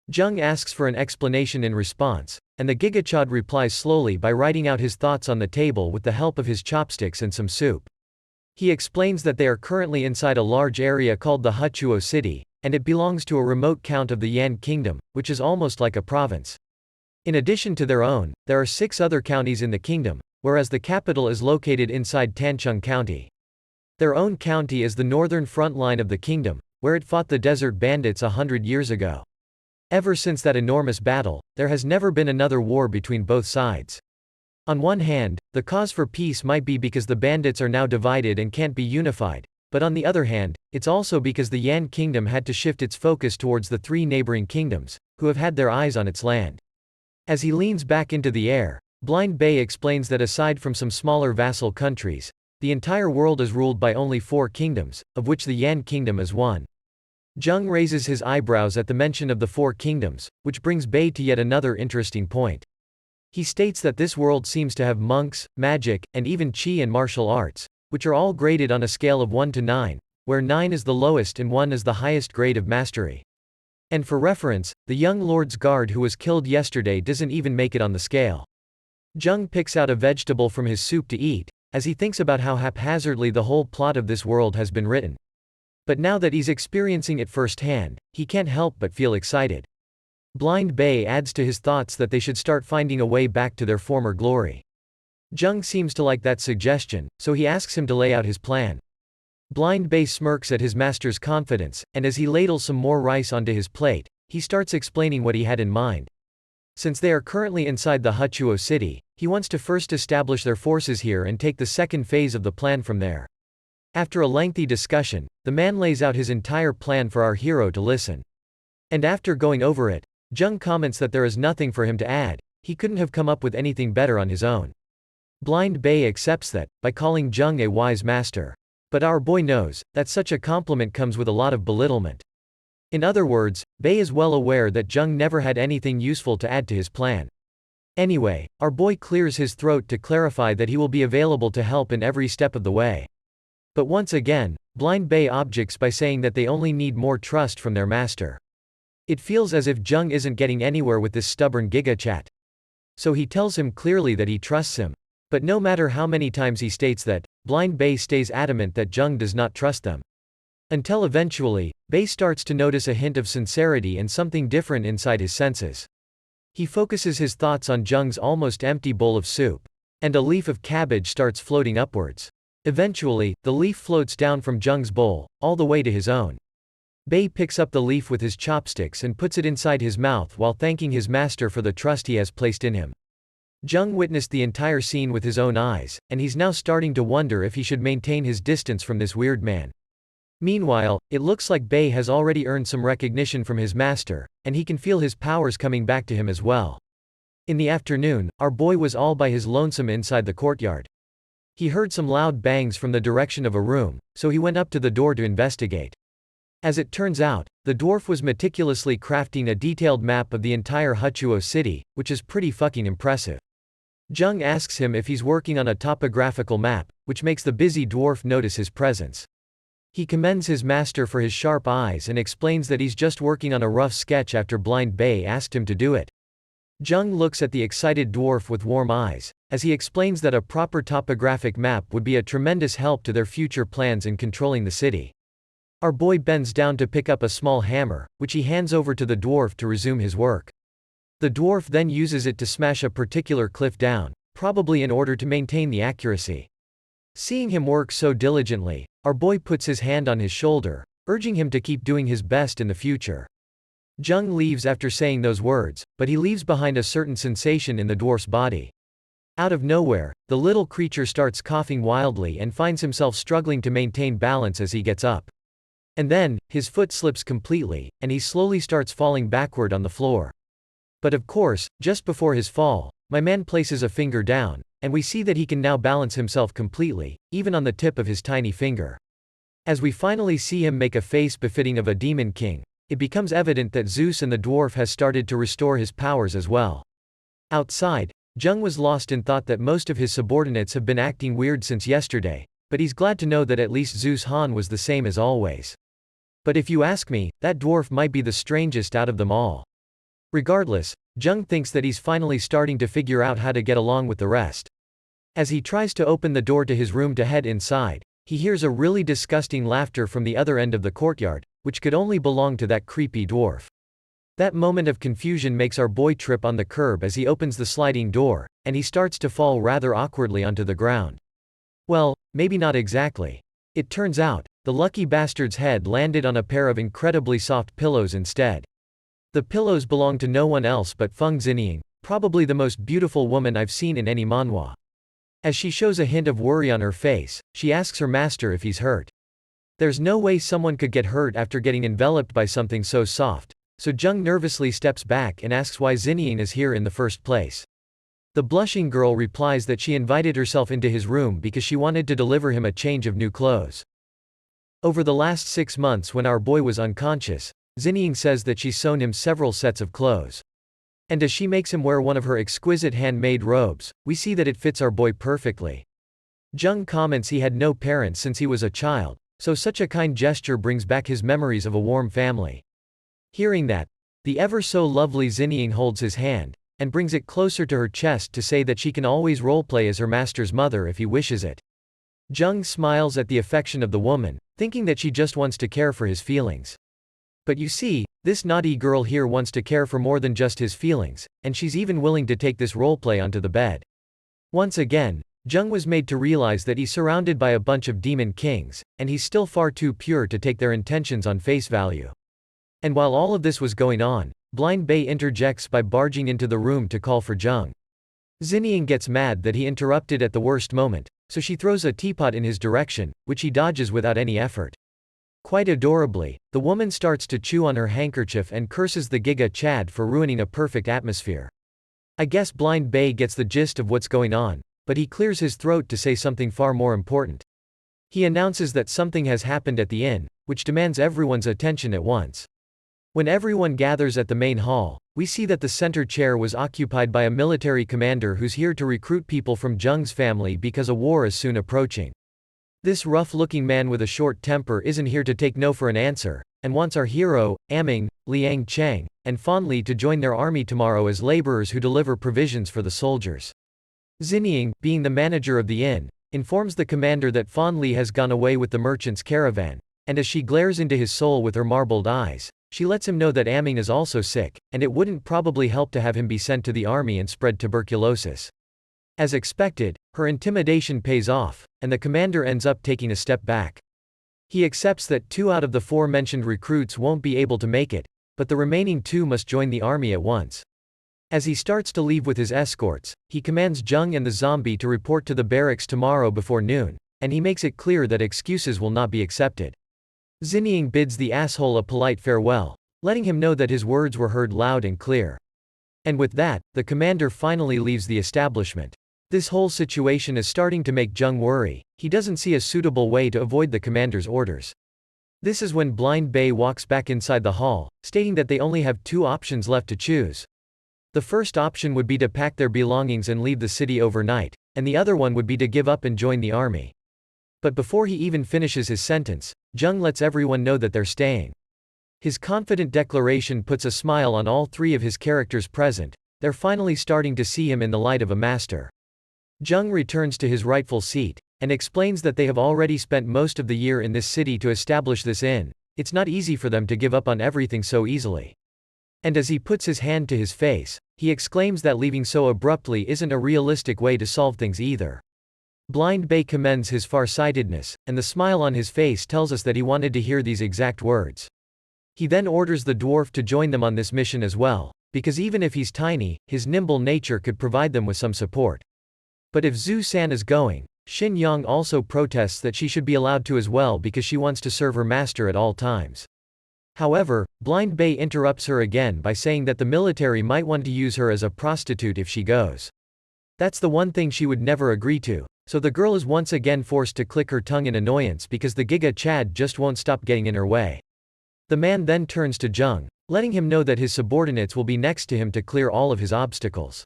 Speaker 1: Jung asks for an explanation in response, and the Gigachad replies slowly by writing out his thoughts on the table with the help of his chopsticks and some soup. He explains that they are currently inside a large area called the Huchuo City, and it belongs to a remote count of the Yan Kingdom, which is almost like a province. In addition to their own, there are 6 other counties in the kingdom, whereas the capital is located inside Tancheng County. Their own county is the northern front line of the kingdom, where it fought the desert bandits 100 years ago. Ever since that enormous battle, there has never been another war between both sides. On one hand, the cause for peace might be because the bandits are now divided and can't be unified, but on the other hand, it's also because the Yan Kingdom had to shift its focus towards the 3 neighboring kingdoms, who have had their eyes on its land. As he leans back into the air, Blind Bei explains that aside from some smaller vassal countries, the entire world is ruled by only 4 kingdoms, of which the Yan Kingdom is one. Jung raises his eyebrows at the mention of the 4 kingdoms, which brings Bei to yet another interesting point. He states that this world seems to have monks, magic, and even qi and martial arts, which are all graded on a scale of 1 to 9, where 9 is the lowest and 1 is the highest grade of mastery. And for reference, the young lord's guard who was killed yesterday doesn't even make it on the scale. Jung picks out a vegetable from his soup to eat, as he thinks about how haphazardly the whole plot of this world has been written. But now that he's experiencing it firsthand, he can't help but feel excited. Blind Bei adds to his thoughts that they should start finding a way back to their former glory. Jung seems to like that suggestion, so he asks him to lay out his plan. Blind Bei smirks at his master's confidence, and as he ladles some more rice onto his plate, he starts explaining what he had in mind. Since they are currently inside the Huchuo city, he wants to first establish their forces here and take the second phase of the plan from there. After a lengthy discussion, the man lays out his entire plan for our hero to listen. And after going over it, Jung comments that there is nothing for him to add, he couldn't have come up with anything better on his own. Blind Bei accepts that, by calling Jung a wise master. But our boy knows that such a compliment comes with a lot of belittlement. In other words, Bei is well aware that Jung never had anything useful to add to his plan. Anyway, our boy clears his throat to clarify that he will be available to help in every step of the way. But once again, Blind Bei objects by saying that they only need more trust from their master. It feels as if Jung isn't getting anywhere with this stubborn gigachat. So he tells him clearly that he trusts him. But no matter how many times he states that, Blind Bei stays adamant that Jung does not trust them. Until eventually, Bei starts to notice a hint of sincerity and something different inside his senses. He focuses his thoughts on Jung's almost empty bowl of soup. And a leaf of cabbage starts floating upwards. Eventually, the leaf floats down from Jung's bowl, all the way to his own. Bei picks up the leaf with his chopsticks and puts it inside his mouth while thanking his master for the trust he has placed in him. Jung witnessed the entire scene with his own eyes, and he's now starting to wonder if he should maintain his distance from this weird man. Meanwhile, it looks like Bei has already earned some recognition from his master, and he can feel his powers coming back to him as well. In the afternoon, our boy was all by his lonesome inside the courtyard. He heard some loud bangs from the direction of a room, so he went up to the door to investigate. As it turns out, the dwarf was meticulously crafting a detailed map of the entire Huchuo city, which is pretty fucking impressive. Jung asks him if he's working on a topographical map, which makes the busy dwarf notice his presence. He commends his master for his sharp eyes and explains that he's just working on a rough sketch after Blind Bei asked him to do it. Jung looks at the excited dwarf with warm eyes, as he explains that a proper topographic map would be a tremendous help to their future plans in controlling the city. Our boy bends down to pick up a small hammer, which he hands over to the dwarf to resume his work. The dwarf then uses it to smash a particular cliff down, probably in order to maintain the accuracy. Seeing him work so diligently, our boy puts his hand on his shoulder, urging him to keep doing his best in the future. Jung leaves after saying those words, but he leaves behind a certain sensation in the dwarf's body. Out of nowhere, the little creature starts coughing wildly and finds himself struggling to maintain balance as he gets up. And then, his foot slips completely, and he slowly starts falling backward on the floor. But of course, just before his fall, my man places a finger down, and we see that he can now balance himself completely, even on the tip of his tiny finger. As we finally see him make a face befitting of a demon king, it becomes evident that Zeus and the dwarf has started to restore his powers as well. Outside, Jung was lost in thought that most of his subordinates have been acting weird since yesterday, but he's glad to know that at least Zeus Han was the same as always. But if you ask me, that dwarf might be the strangest out of them all. Regardless, Jung thinks that he's finally starting to figure out how to get along with the rest. As he tries to open the door to his room to head inside, he hears a really disgusting laughter from the other end of the courtyard, which could only belong to that creepy dwarf. That moment of confusion makes our boy trip on the curb as he opens the sliding door, and he starts to fall rather awkwardly onto the ground. Well, maybe not exactly. It turns out, the lucky bastard's head landed on a pair of incredibly soft pillows instead. The pillows belong to no one else but Feng Xinying, probably the most beautiful woman I've seen in any manhwa. As she shows a hint of worry on her face, she asks her master if he's hurt. There's no way someone could get hurt after getting enveloped by something so soft, so Jung nervously steps back and asks why Xinying is here in the first place. The blushing girl replies that she invited herself into his room because she wanted to deliver him a change of new clothes. Over the last 6 months when our boy was unconscious, Xinying says that she's sewn him several sets of clothes. And as she makes him wear one of her exquisite handmade robes, we see that it fits our boy perfectly. Jung comments he had no parents since he was a child, so such a kind gesture brings back his memories of a warm family. Hearing that, the ever so lovely Xinying holds his hand, and brings it closer to her chest to say that she can always roleplay as her master's mother if he wishes it. Jung smiles at the affection of the woman, thinking that she just wants to care for his feelings. But you see, this naughty girl here wants to care for more than just his feelings, and she's even willing to take this roleplay onto the bed. Once again, Jung was made to realize that he's surrounded by a bunch of demon kings, and he's still far too pure to take their intentions on face value. And while all of this was going on, Blind Bei interjects by barging into the room to call for Jung. Xinying gets mad that he interrupted at the worst moment, so she throws a teapot in his direction, which he dodges without any effort. Quite adorably, the woman starts to chew on her handkerchief and curses the Giga Chad for ruining a perfect atmosphere. I guess Blind Bei gets the gist of what's going on, but he clears his throat to say something far more important. He announces that something has happened at the inn, which demands everyone's attention at once. When everyone gathers at the main hall, we see that the center chair was occupied by a military commander who's here to recruit people from Jung's family because a war is soon approaching. This rough-looking man with a short temper isn't here to take no for an answer, and wants our hero, Aming, Liang Cheng, and Fanli to join their army tomorrow as laborers who deliver provisions for the soldiers. Xinying, being the manager of the inn, informs the commander that Fanli has gone away with the merchant's caravan, and as she glares into his soul with her marbled eyes, she lets him know that Aming is also sick, and it wouldn't probably help to have him be sent to the army and spread tuberculosis. As expected, her intimidation pays off, and the commander ends up taking a step back. He accepts that 2 out of the 4 mentioned recruits won't be able to make it, but the remaining 2 must join the army at once. As he starts to leave with his escorts, he commands Jung and the zombie to report to the barracks tomorrow before noon, and he makes it clear that excuses will not be accepted. Xinying bids the asshole a polite farewell, letting him know that his words were heard loud and clear. And with that, the commander finally leaves the establishment. This whole situation is starting to make Jung worry. He doesn't see a suitable way to avoid the commander's orders. This is when Blind Bei walks back inside the hall, stating that they only have 2 options left to choose. The first option would be to pack their belongings and leave the city overnight, and the other one would be to give up and join the army. But before he even finishes his sentence, Jung lets everyone know that they're staying. His confident declaration puts a smile on all 3 of his characters present. They're finally starting to see him in the light of a master. Jung returns to his rightful seat, and explains that they have already spent most of the year in this city to establish this inn. It's not easy for them to give up on everything so easily. And as he puts his hand to his face, he exclaims that leaving so abruptly isn't a realistic way to solve things either. Blind Bei commends his farsightedness, and the smile on his face tells us that he wanted to hear these exact words. He then orders the dwarf to join them on this mission as well, because even if he's tiny, his nimble nature could provide them with some support. But if Zhu San is going, Xin Yang also protests that she should be allowed to as well because she wants to serve her master at all times. However, Blind Bei interrupts her again by saying that the military might want to use her as a prostitute if she goes. That's the one thing she would never agree to, so the girl is once again forced to click her tongue in annoyance because the Giga Chad just won't stop getting in her way. The man then turns to Jung, letting him know that his subordinates will be next to him to clear all of his obstacles.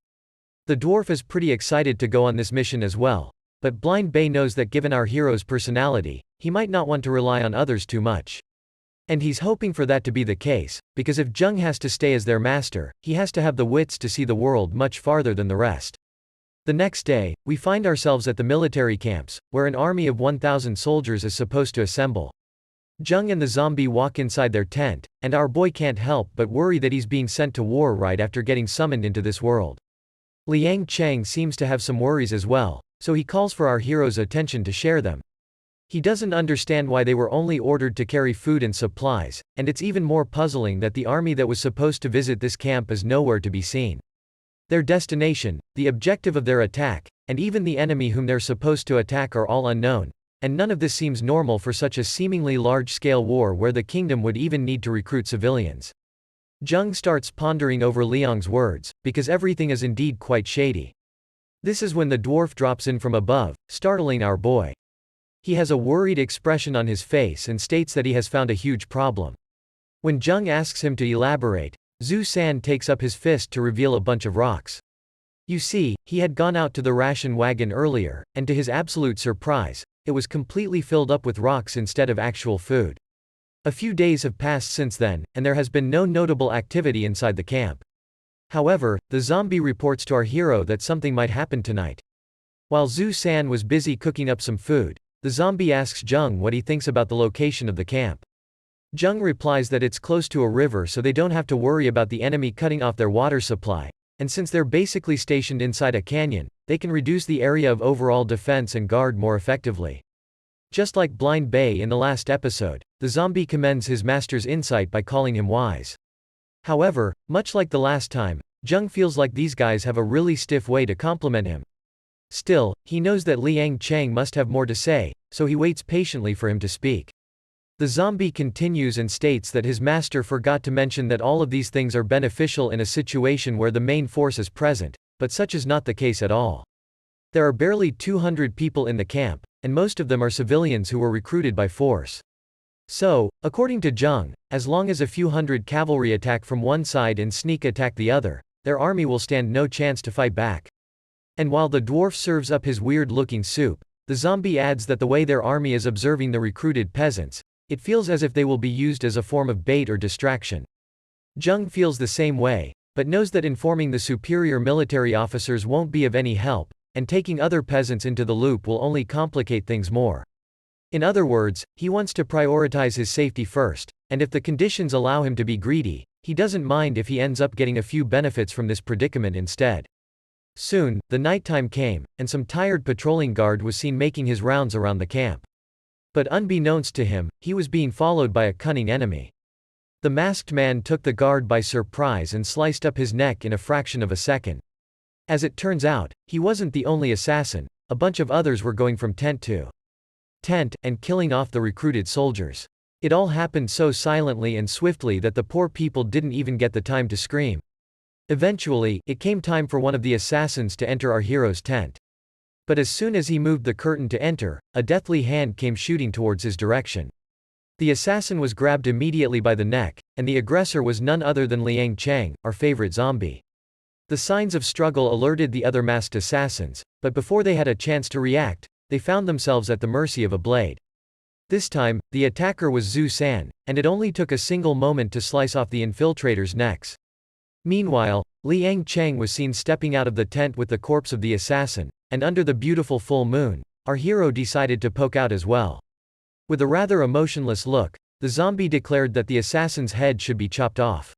Speaker 1: The dwarf is pretty excited to go on this mission as well, but Blind Bei knows that given our hero's personality, he might not want to rely on others too much. And he's hoping for that to be the case, because if Jung has to stay as their master, he has to have the wits to see the world much farther than the rest. The next day, we find ourselves at the military camps, where an army of 1,000 soldiers is supposed to assemble. Jung and the zombie walk inside their tent, and our boy can't help but worry that he's being sent to war right after getting summoned into this world. Liang Cheng seems to have some worries as well, so he calls for our hero's attention to share them. He doesn't understand why they were only ordered to carry food and supplies, and it's even more puzzling that the army that was supposed to visit this camp is nowhere to be seen. Their destination, the objective of their attack, and even the enemy whom they're supposed to attack are all unknown, and none of this seems normal for such a seemingly large-scale war where the kingdom would even need to recruit civilians. Jung starts pondering over Liang's words, because everything is indeed quite shady. This is when the dwarf drops in from above, startling our boy. He has a worried expression on his face and states that he has found a huge problem. When Jung asks him to elaborate, Zhu San takes up his fist to reveal a bunch of rocks. You see, he had gone out to the ration wagon earlier, and to his absolute surprise, it was completely filled up with rocks instead of actual food. A few days have passed since then, and there has been no notable activity inside the camp. However, the zombie reports to our hero that something might happen tonight. While Zhu San was busy cooking up some food, the zombie asks Jung what he thinks about the location of the camp. Jung replies that it's close to a river so they don't have to worry about the enemy cutting off their water supply, and since they're basically stationed inside a canyon, they can reduce the area of overall defense and guard more effectively. Just like Blind Bay in the last episode, the zombie commends his master's insight by calling him wise. However, much like the last time, Jung feels like these guys have a really stiff way to compliment him. Still, he knows that Liang Cheng must have more to say, so he waits patiently for him to speak. The zombie continues and states that his master forgot to mention that all of these things are beneficial in a situation where the main force is present, but such is not the case at all. There are barely 200 people in the camp, and most of them are civilians who were recruited by force. So, according to Jung, as long as a few hundred cavalry attack from one side and sneak attack the other, their army will stand no chance to fight back. And while the dwarf serves up his weird-looking soup, the zombie adds that the way their army is observing the recruited peasants, it feels as if they will be used as a form of bait or distraction. Jung feels the same way, but knows that informing the superior military officers won't be of any help, and taking other peasants into the loop will only complicate things more. In other words, he wants to prioritize his safety first, and if the conditions allow him to be greedy, he doesn't mind if he ends up getting a few benefits from this predicament instead. Soon, the nighttime came, and some tired patrolling guard was seen making his rounds around the camp. But unbeknownst to him, he was being followed by a cunning enemy. The masked man took the guard by surprise and sliced up his neck in a fraction of a second. As it turns out, he wasn't the only assassin, a bunch of others were going from tent to tent, and killing off the recruited soldiers. It all happened so silently and swiftly that the poor people didn't even get the time to scream. Eventually, it came time for one of the assassins to enter our hero's tent. But as soon as he moved the curtain to enter, a deathly hand came shooting towards his direction. The assassin was grabbed immediately by the neck, and the aggressor was none other than Liang Cheng, our favorite zombie. The signs of struggle alerted the other masked assassins, but before they had a chance to react, they found themselves at the mercy of a blade. This time, the attacker was Zhu San, and it only took a single moment to slice off the infiltrators' necks. Meanwhile, Liang Cheng was seen stepping out of the tent with the corpse of the assassin, and under the beautiful full moon, our hero decided to poke out as well. With a rather emotionless look, the zombie declared that the assassin's head should be chopped off.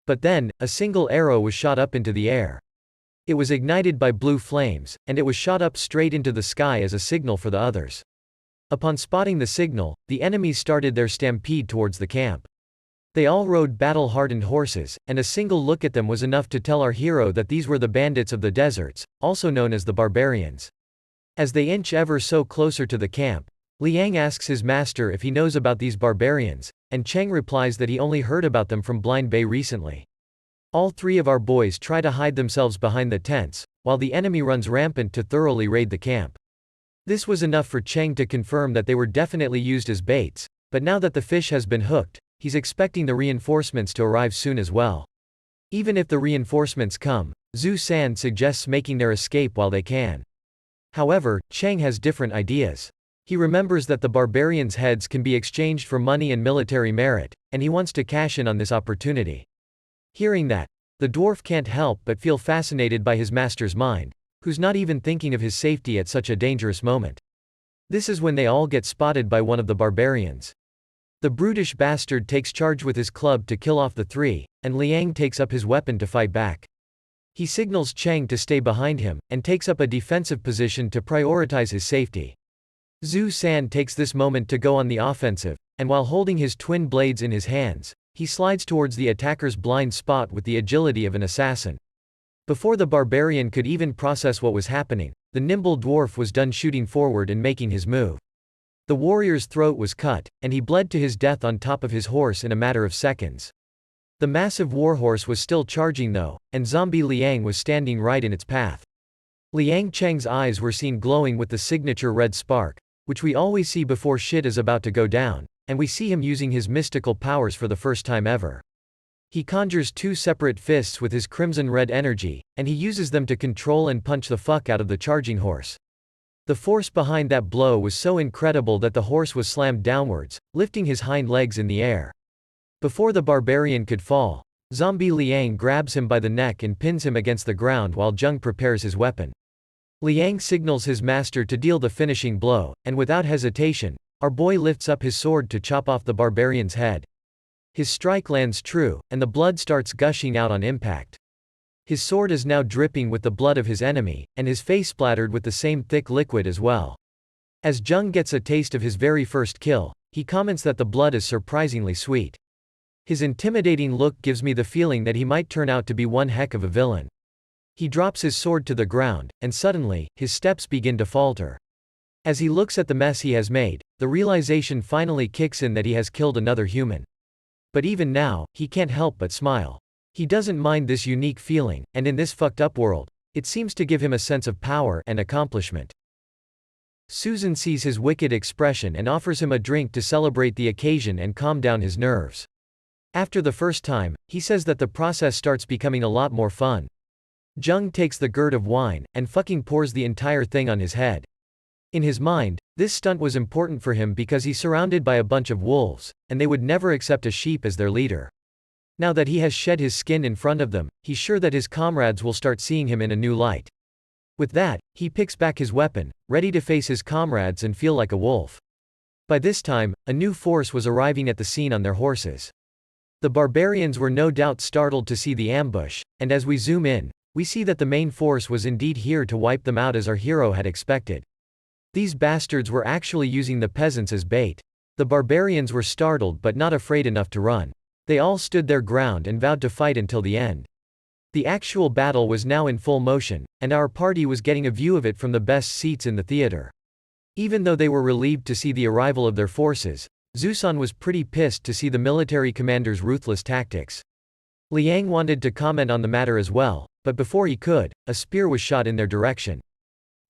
Speaker 1: But then, a single arrow was shot up into the air. It was ignited by blue flames, and it was shot up straight into the sky as a signal for the others. Upon spotting the signal, the enemies started their stampede towards the camp. They all rode battle-hardened horses, and a single look at them was enough to tell our hero that these were the bandits of the deserts, also known as the barbarians. As they inch ever so closer to the camp, Liang asks his master if he knows about these barbarians, and Cheng replies that he only heard about them from Blind Bay recently. All three of our boys try to hide themselves behind the tents, while the enemy runs rampant to thoroughly raid the camp. This was enough for Cheng to confirm that they were definitely used as baits, but now that the fish has been hooked, he's expecting the reinforcements to arrive soon as well. Even if the reinforcements come, Zhu San suggests making their escape while they can. However, Cheng has different ideas. He remembers that the barbarians' heads can be exchanged for money and military merit, and he wants to cash in on this opportunity. Hearing that, the dwarf can't help but feel fascinated by his master's mind, who's not even thinking of his safety at such a dangerous moment. This is when they all get spotted by one of the barbarians. The brutish bastard takes charge with his club to kill off the three, and Liang takes up his weapon to fight back. He signals Cheng to stay behind him, and takes up a defensive position to prioritize his safety. Zhu San takes this moment to go on the offensive, and while holding his twin blades in his hands, he slides towards the attacker's blind spot with the agility of an assassin. Before the barbarian could even process what was happening, the nimble dwarf was done shooting forward and making his move. The warrior's throat was cut, and he bled to his death on top of his horse in a matter of seconds. The massive warhorse was still charging though, and zombie Liang was standing right in its path. Liang Cheng's eyes were seen glowing with the signature red spark, which we always see before shit is about to go down, and we see him using his mystical powers for the first time ever. He conjures two separate fists with his crimson red energy, and he uses them to control and punch the fuck out of the charging horse. The force behind that blow was so incredible that the horse was slammed downwards, lifting his hind legs in the air. Before the barbarian could fall, zombie Liang grabs him by the neck and pins him against the ground while Jung prepares his weapon. Liang signals his master to deal the finishing blow, and without hesitation, our boy lifts up his sword to chop off the barbarian's head. His strike lands true, and the blood starts gushing out on impact. His sword is now dripping with the blood of his enemy, and his face splattered with the same thick liquid as well. As Jung gets a taste of his very first kill, he comments that the blood is surprisingly sweet. His intimidating look gives me the feeling that he might turn out to be one heck of a villain. He drops his sword to the ground, and suddenly, his steps begin to falter. As he looks at the mess he has made, the realization finally kicks in that he has killed another human. But even now, he can't help but smile. He doesn't mind this unique feeling, and in this fucked up world, it seems to give him a sense of power and accomplishment. Susan sees his wicked expression and offers him a drink to celebrate the occasion and calm down his nerves. After the first time, he says that the process starts becoming a lot more fun. Jung takes the gourd of wine, and fucking pours the entire thing on his head. In his mind, this stunt was important for him because he's surrounded by a bunch of wolves, and they would never accept a sheep as their leader. Now that he has shed his skin in front of them, he's sure that his comrades will start seeing him in a new light. With that, he picks back his weapon, ready to face his comrades and feel like a wolf. By this time, a new force was arriving at the scene on their horses. The barbarians were no doubt startled to see the ambush, and as we zoom in, we see that the main force was indeed here to wipe them out as our hero had expected. These bastards were actually using the peasants as bait. The barbarians were startled but not afraid enough to run. They all stood their ground and vowed to fight until the end. The actual battle was now in full motion, and our party was getting a view of it from the best seats in the theater. Even though they were relieved to see the arrival of their forces, Zusan was pretty pissed to see the military commander's ruthless tactics. Liang wanted to comment on the matter as well, but before he could, a spear was shot in their direction.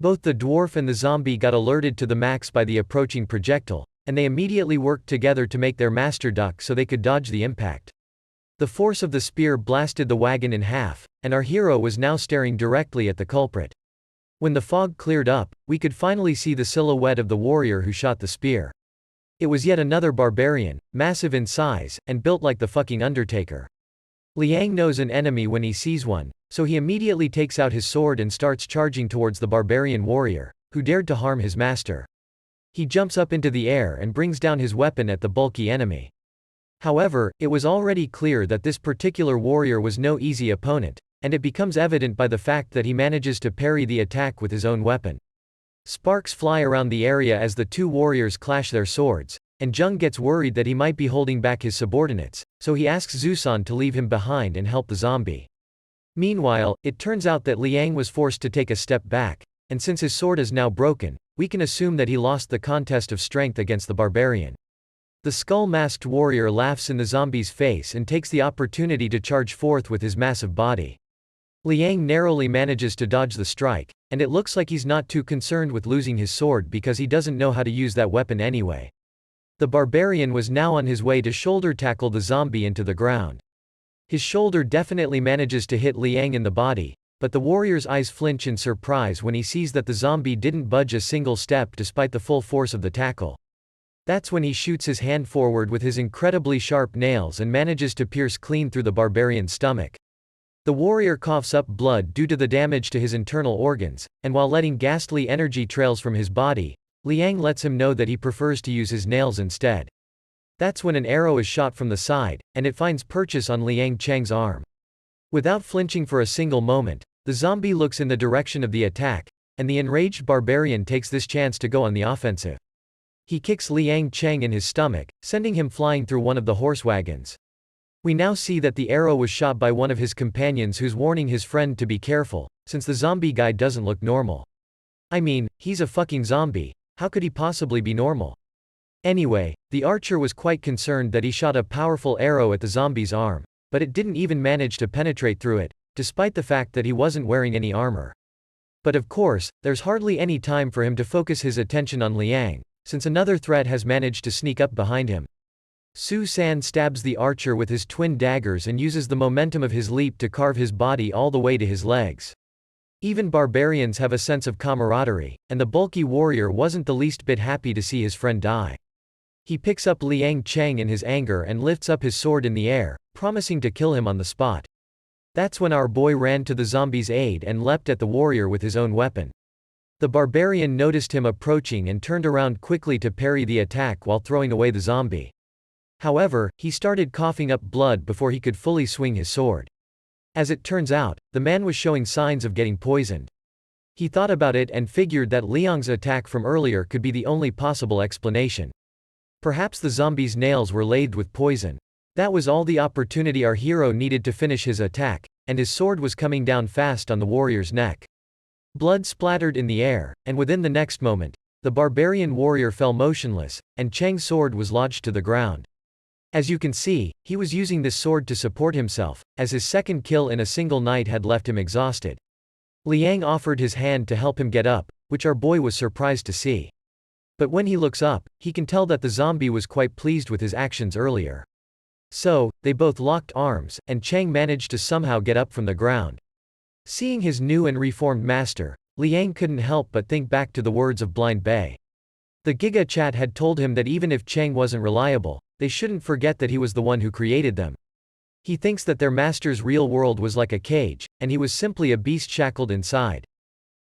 Speaker 1: Both the dwarf and the zombie got alerted to the max by the approaching projectile, and they immediately worked together to make their master duck so they could dodge the impact. The force of the spear blasted the wagon in half, and our hero was now staring directly at the culprit. When the fog cleared up, we could finally see the silhouette of the warrior who shot the spear. It was yet another barbarian, massive in size, and built like the fucking Undertaker. Liang knows an enemy when he sees one, so he immediately takes out his sword and starts charging towards the barbarian warrior, who dared to harm his master. He jumps up into the air and brings down his weapon at the bulky enemy. However, it was already clear that this particular warrior was no easy opponent, and it becomes evident by the fact that he manages to parry the attack with his own weapon. Sparks fly around the area as the two warriors clash their swords, and Jung gets worried that he might be holding back his subordinates, so he asks Zusan to leave him behind and help the zombie. Meanwhile, it turns out that Liang was forced to take a step back, and since his sword is now broken, we can assume that he lost the contest of strength against the barbarian. The skull-masked warrior laughs in the zombie's face and takes the opportunity to charge forth with his massive body. Liang narrowly manages to dodge the strike, and it looks like he's not too concerned with losing his sword because he doesn't know how to use that weapon anyway. The barbarian was now on his way to shoulder tackle the zombie into the ground. His shoulder definitely manages to hit Liang in the body, but the warrior's eyes flinch in surprise when he sees that the zombie didn't budge a single step despite the full force of the tackle. That's when he shoots his hand forward with his incredibly sharp nails and manages to pierce clean through the barbarian's stomach. The warrior coughs up blood due to the damage to his internal organs, and while letting ghastly energy trails from his body, Liang lets him know that he prefers to use his nails instead. That's when an arrow is shot from the side, and it finds purchase on Liang Cheng's arm. Without flinching for a single moment, the zombie looks in the direction of the attack, and the enraged barbarian takes this chance to go on the offensive. He kicks Liang Cheng in his stomach, sending him flying through one of the horse wagons. We now see that the arrow was shot by one of his companions who's warning his friend to be careful, since the zombie guy doesn't look normal. I mean, he's a fucking zombie, how could he possibly be normal? Anyway, the archer was quite concerned that he shot a powerful arrow at the zombie's arm, but it didn't even manage to penetrate through it, despite the fact that he wasn't wearing any armor. But of course, there's hardly any time for him to focus his attention on Liang, since another threat has managed to sneak up behind him. Su San stabs the archer with his twin daggers and uses the momentum of his leap to carve his body all the way to his legs. Even barbarians have a sense of camaraderie, and the bulky warrior wasn't the least bit happy to see his friend die. He picks up Liang Cheng in his anger and lifts up his sword in the air, promising to kill him on the spot. That's when our boy ran to the zombie's aid and leapt at the warrior with his own weapon. The barbarian noticed him approaching and turned around quickly to parry the attack while throwing away the zombie. However, he started coughing up blood before he could fully swing his sword. As it turns out, the man was showing signs of getting poisoned. He thought about it and figured that Liang's attack from earlier could be the only possible explanation. Perhaps the zombie's nails were lathed with poison. That was all the opportunity our hero needed to finish his attack, and his sword was coming down fast on the warrior's neck. Blood splattered in the air, and within the next moment, the barbarian warrior fell motionless, and Chang's sword was lodged to the ground. As you can see, he was using this sword to support himself, as his second kill in a single night had left him exhausted. Liang offered his hand to help him get up, which our boy was surprised to see. But when he looks up, he can tell that the zombie was quite pleased with his actions earlier. So, they both locked arms, and Chang managed to somehow get up from the ground. Seeing his new and reformed master, Liang couldn't help but think back to the words of Blind Bei. The Giga Chat had told him that even if Chang wasn't reliable, they shouldn't forget that he was the one who created them. He thinks that their master's real world was like a cage, and he was simply a beast shackled inside.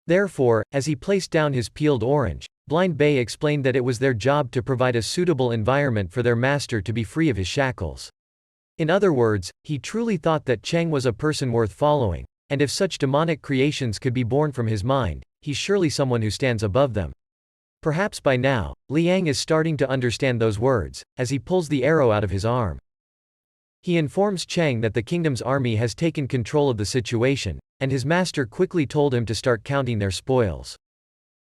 Speaker 1: Therefore, as he placed down his peeled orange, Blind Bei explained that it was their job to provide a suitable environment for their master to be free of his shackles. In other words, he truly thought that Chang was a person worth following, and if such demonic creations could be born from his mind, he's surely someone who stands above them. Perhaps by now, Liang is starting to understand those words, as he pulls the arrow out of his arm. He informs Chang that the kingdom's army has taken control of the situation, and his master quickly told him to start counting their spoils.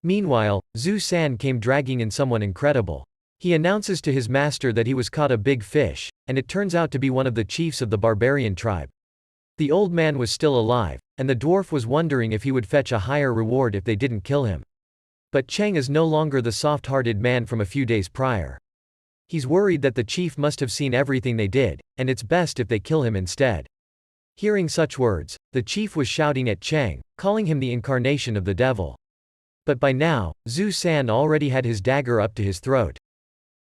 Speaker 1: Meanwhile, Zhu San came dragging in someone incredible. He announces to his master that he was caught a big fish, and it turns out to be one of the chiefs of the barbarian tribe. The old man was still alive, and the dwarf was wondering if he would fetch a higher reward if they didn't kill him. But Chang is no longer the soft-hearted man from a few days prior. He's worried that the chief must have seen everything they did, and it's best if they kill him instead. Hearing such words, the chief was shouting at Chang, calling him the incarnation of the devil. But by now, Zhu San already had his dagger up to his throat.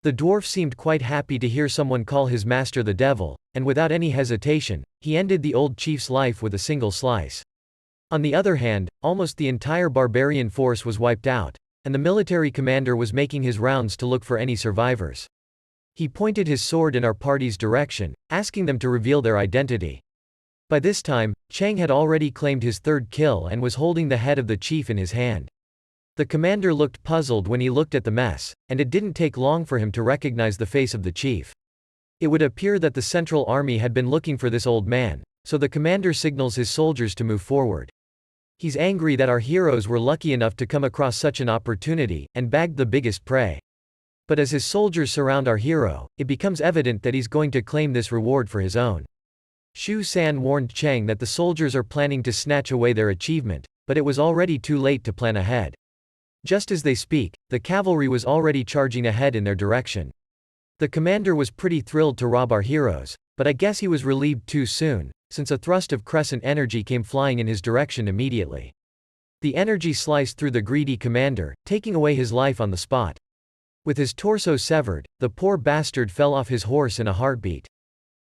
Speaker 1: The dwarf seemed quite happy to hear someone call his master the devil, and without any hesitation, he ended the old chief's life with a single slice. On the other hand, almost the entire barbarian force was wiped out, and the military commander was making his rounds to look for any survivors. He pointed his sword in our party's direction, asking them to reveal their identity. By this time, Chang had already claimed his third kill and was holding the head of the chief in his hand. The commander looked puzzled when he looked at the mess, and it didn't take long for him to recognize the face of the chief. It would appear that the Central Army had been looking for this old man, so the commander signals his soldiers to move forward. He's angry that our heroes were lucky enough to come across such an opportunity, and bagged the biggest prey. But as his soldiers surround our hero, it becomes evident that he's going to claim this reward for his own. Shu San warned Chang that the soldiers are planning to snatch away their achievement, but it was already too late to plan ahead. Just as they speak, the cavalry was already charging ahead in their direction. The commander was pretty thrilled to rob our heroes, but I guess he was relieved too soon, since a thrust of crescent energy came flying in his direction immediately. The energy sliced through the greedy commander, taking away his life on the spot. With his torso severed, the poor bastard fell off his horse in a heartbeat.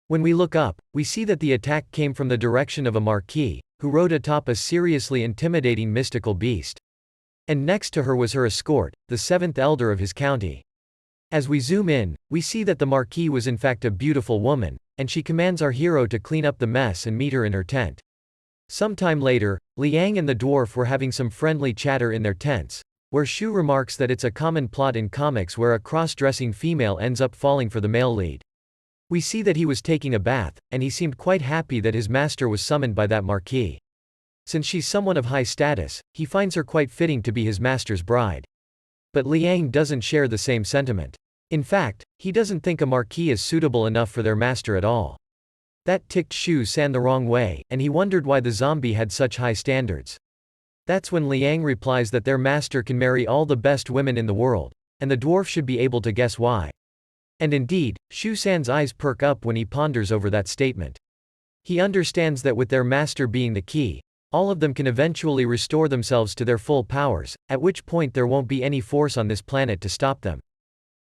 Speaker 1: When we look up, we see that the attack came from the direction of a marquis, who rode atop a seriously intimidating mystical beast. And next to her was her escort, the seventh elder of his county. As we zoom in, we see that the marquis was in fact a beautiful woman, and she commands our hero to clean up the mess and meet her in her tent. Sometime later, Liang and the dwarf were having some friendly chatter in their tents, where Shu remarks that it's a common plot in comics where a cross-dressing female ends up falling for the male lead. We see that he was taking a bath, and he seemed quite happy that his master was summoned by that marquis. Since she's someone of high status, he finds her quite fitting to be his master's bride. But Liang doesn't share the same sentiment. In fact, he doesn't think a marquis is suitable enough for their master at all. That ticked Shu San the wrong way, and he wondered why the zombie had such high standards. That's when Liang replies that their master can marry all the best women in the world, and the dwarf should be able to guess why. And indeed, Shu San's eyes perk up when he ponders over that statement. He understands that with their master being the key, all of them can eventually restore themselves to their full powers, at which point there won't be any force on this planet to stop them.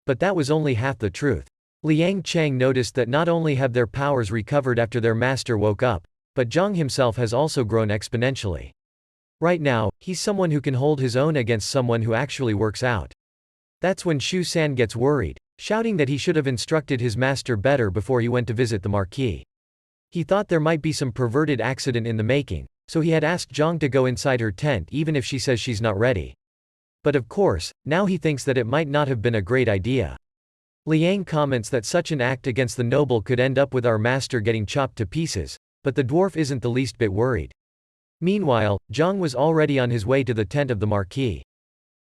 Speaker 1: But that was only half the truth. Liang Chang noticed that not only have their powers recovered after their master woke up, but Zhang himself has also grown exponentially. Right now, he's someone who can hold his own against someone who actually works out. That's when Shu San gets worried, shouting that he should have instructed his master better before he went to visit the marquis. He thought there might be some perverted accident in the making, so he had asked Zhang to go inside her tent even if she says she's not ready. But of course, now he thinks that it might not have been a great idea. Liang comments that such an act against the noble could end up with our master getting chopped to pieces, but the dwarf isn't the least bit worried. Meanwhile, Zhang was already on his way to the tent of the marquis.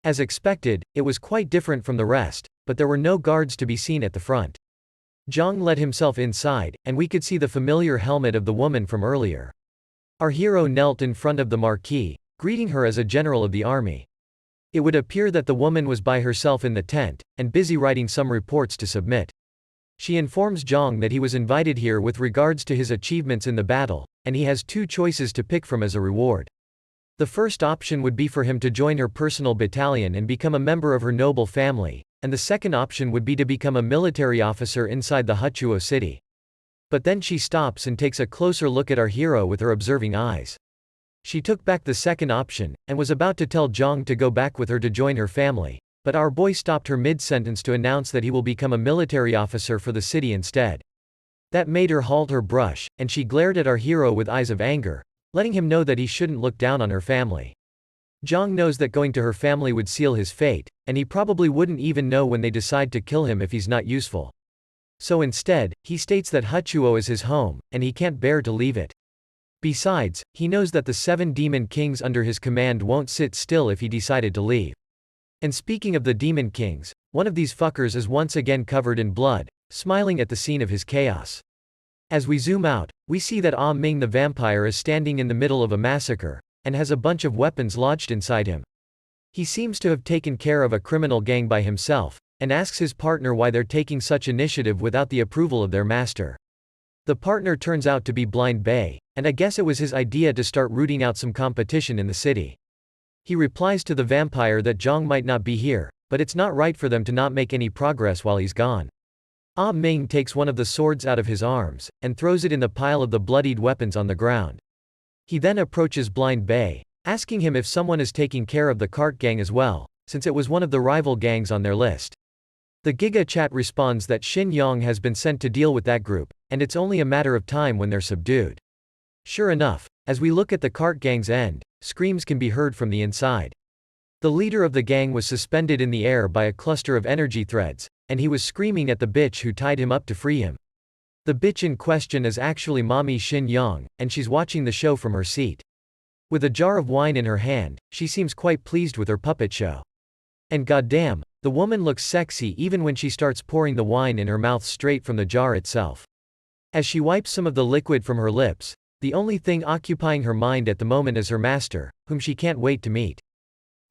Speaker 1: As expected, it was quite different from the rest, but there were no guards to be seen at the front. Zhang let himself inside, and we could see the familiar helmet of the woman from earlier. Our hero knelt in front of the marquis, greeting her as a general of the army. It would appear that the woman was by herself in the tent, and busy writing some reports to submit. She informs Zhang that he was invited here with regards to his achievements in the battle, and he has two choices to pick from as a reward. The first option would be for him to join her personal battalion and become a member of her noble family, and the second option would be to become a military officer inside the Huchuo city. But then she stops and takes a closer look at our hero with her observing eyes. She took back the second option, and was about to tell Zhang to go back with her to join her family, but our boy stopped her mid-sentence to announce that he will become a military officer for the city instead. That made her halt her brush, and she glared at our hero with eyes of anger, letting him know that he shouldn't look down on her family. Zhang knows that going to her family would seal his fate, and he probably wouldn't even know when they decide to kill him if he's not useful. So instead, he states that Huchuo is his home, and he can't bear to leave it. Besides, he knows that the 7 demon kings under his command won't sit still if he decided to leave. And speaking of the demon kings, one of these fuckers is once again covered in blood, smiling at the scene of his chaos. As we zoom out, we see that Ah Ming the vampire is standing in the middle of a massacre, and has a bunch of weapons lodged inside him. He seems to have taken care of a criminal gang by himself, and asks his partner why they're taking such initiative without the approval of their master. The partner turns out to be Blind Bay, and I guess it was his idea to start rooting out some competition in the city. He replies to the vampire that Zhang might not be here, but it's not right for them to not make any progress while he's gone. Ah Ming takes one of the swords out of his arms, and throws it in the pile of the bloodied weapons on the ground. He then approaches Blind Bay, asking him if someone is taking care of the cart gang as well, since it was one of the rival gangs on their list. The Giga Chat responds that Xin Yang has been sent to deal with that group, and it's only a matter of time when they're subdued. Sure enough, as we look at the cart gang's end, screams can be heard from the inside. The leader of the gang was suspended in the air by a cluster of energy threads, and he was screaming at the bitch who tied him up to free him. The bitch in question is actually Mommy Xin Yang, and she's watching the show from her seat. With a jar of wine in her hand, she seems quite pleased with her puppet show. And goddamn, the woman looks sexy even when she starts pouring the wine in her mouth straight from the jar itself. As she wipes some of the liquid from her lips, the only thing occupying her mind at the moment is her master, whom she can't wait to meet.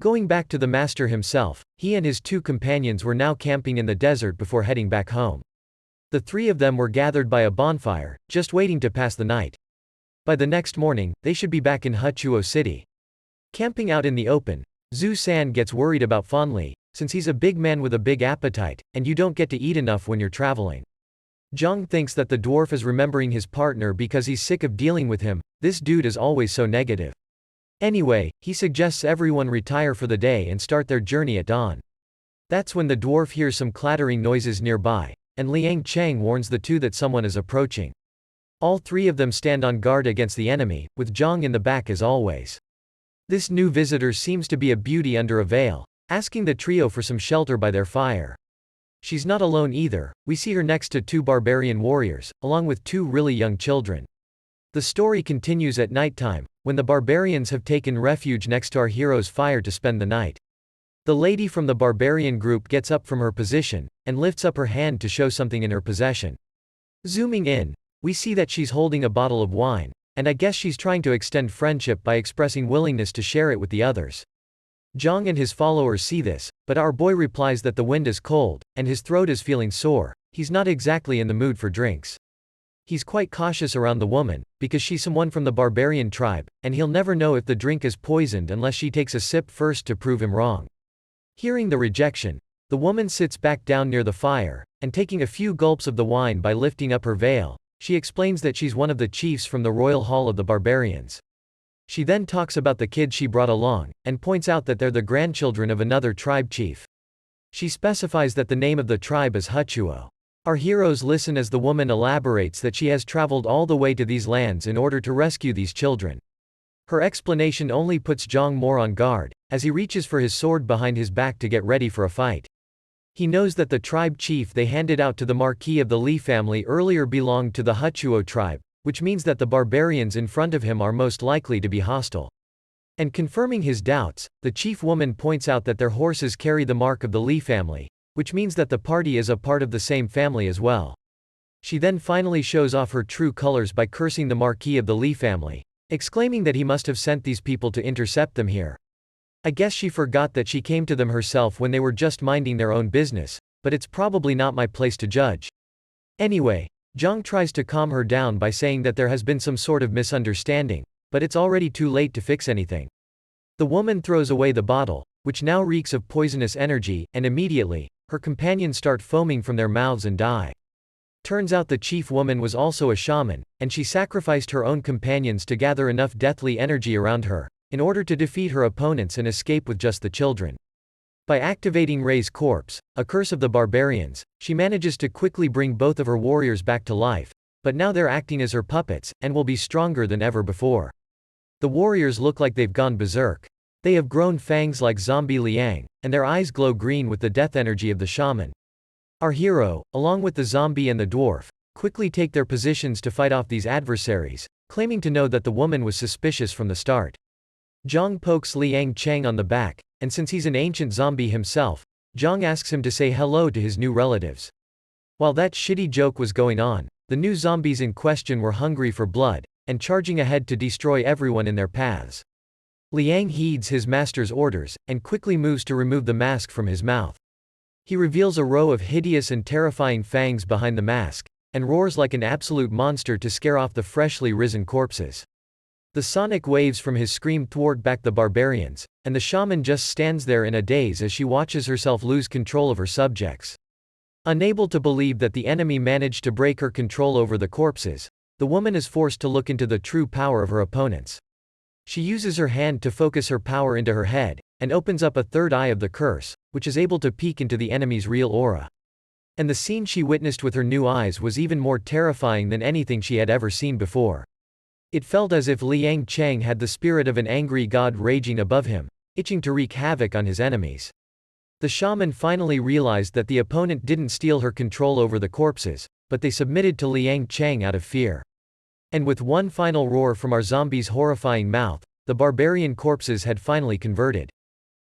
Speaker 1: Going back to the master himself, he and his 2 companions were now camping in the desert before heading back home. The 3 of them were gathered by a bonfire, just waiting to pass the night. By the next morning, they should be back in Huchuo City. Camping out in the open, Zhu San gets worried about Fanli, since he's a big man with a big appetite, and you don't get to eat enough when you're traveling. Zhang thinks that the dwarf is remembering his partner because he's sick of dealing with him. This dude is always so negative. Anyway, he suggests everyone retire for the day and start their journey at dawn. That's when the dwarf hears some clattering noises nearby, and Liang Cheng warns the 2 that someone is approaching. All 3 of them stand on guard against the enemy, with Zhang in the back as always. This new visitor seems to be a beauty under a veil, asking the trio for some shelter by their fire. She's not alone either, we see her next to 2 barbarian warriors, along with 2 really young children. The story continues at nighttime, when the barbarians have taken refuge next to our hero's fire to spend the night. The lady from the barbarian group gets up from her position, and lifts up her hand to show something in her possession. Zooming in, we see that she's holding a bottle of wine, and I guess she's trying to extend friendship by expressing willingness to share it with the others. Zhang and his followers see this, but our boy replies that the wind is cold, and his throat is feeling sore. He's not exactly in the mood for drinks. He's quite cautious around the woman, because she's someone from the barbarian tribe, and he'll never know if the drink is poisoned unless she takes a sip first to prove him wrong. Hearing the rejection, the woman sits back down near the fire, and taking a few gulps of the wine by lifting up her veil, she explains that she's one of the chiefs from the royal hall of the barbarians. She then talks about the kids she brought along, and points out that they're the grandchildren of another tribe chief. She specifies that the name of the tribe is Huchuo. Our heroes listen as the woman elaborates that she has traveled all the way to these lands in order to rescue these children. Her explanation only puts Jong more on guard, as he reaches for his sword behind his back to get ready for a fight. He knows that the tribe chief they handed out to the Marquis of the Li family earlier belonged to the Huchuo tribe, which means that the barbarians in front of him are most likely to be hostile. And confirming his doubts, the chief woman points out that their horses carry the mark of the Li family, which means that the party is a part of the same family as well. She then finally shows off her true colors by cursing the Marquis of the Li family, exclaiming that he must have sent these people to intercept them here. I guess she forgot that she came to them herself when they were just minding their own business, but it's probably not my place to judge. Anyway, Jong tries to calm her down by saying that there has been some sort of misunderstanding, but it's already too late to fix anything. The woman throws away the bottle, which now reeks of poisonous energy, and immediately, her companions start foaming from their mouths and die. Turns out the chief woman was also a shaman, and she sacrificed her own companions to gather enough deathly energy around her, in order to defeat her opponents and escape with just the children. By activating Rei's corpse, a curse of the barbarians, she manages to quickly bring both of her warriors back to life, but now they're acting as her puppets, and will be stronger than ever before. The warriors look like they've gone berserk. They have grown fangs like zombie Liang, and their eyes glow green with the death energy of the shaman. Our hero, along with the zombie and the dwarf, quickly take their positions to fight off these adversaries, claiming to know that the woman was suspicious from the start. Jong pokes Liang Cheng on the back, and since he's an ancient zombie himself, Jong asks him to say hello to his new relatives. While that shitty joke was going on, the new zombies in question were hungry for blood, and charging ahead to destroy everyone in their paths. Liang heeds his master's orders, and quickly moves to remove the mask from his mouth. He reveals a row of hideous and terrifying fangs behind the mask, and roars like an absolute monster to scare off the freshly risen corpses. The sonic waves from his scream thwart back the barbarians, and the shaman just stands there in a daze as she watches herself lose control of her subjects. Unable to believe that the enemy managed to break her control over the corpses, the woman is forced to look into the true power of her opponents. She uses her hand to focus her power into her head, and opens up a third eye of the curse, which is able to peek into the enemy's real aura. And the scene she witnessed with her new eyes was even more terrifying than anything she had ever seen before. It felt as if Liang Cheng had the spirit of an angry god raging above him, itching to wreak havoc on his enemies. The shaman finally realized that the opponent didn't steal her control over the corpses, but they submitted to Liang Cheng out of fear. And with one final roar from our zombie's horrifying mouth, the barbarian corpses had finally converted.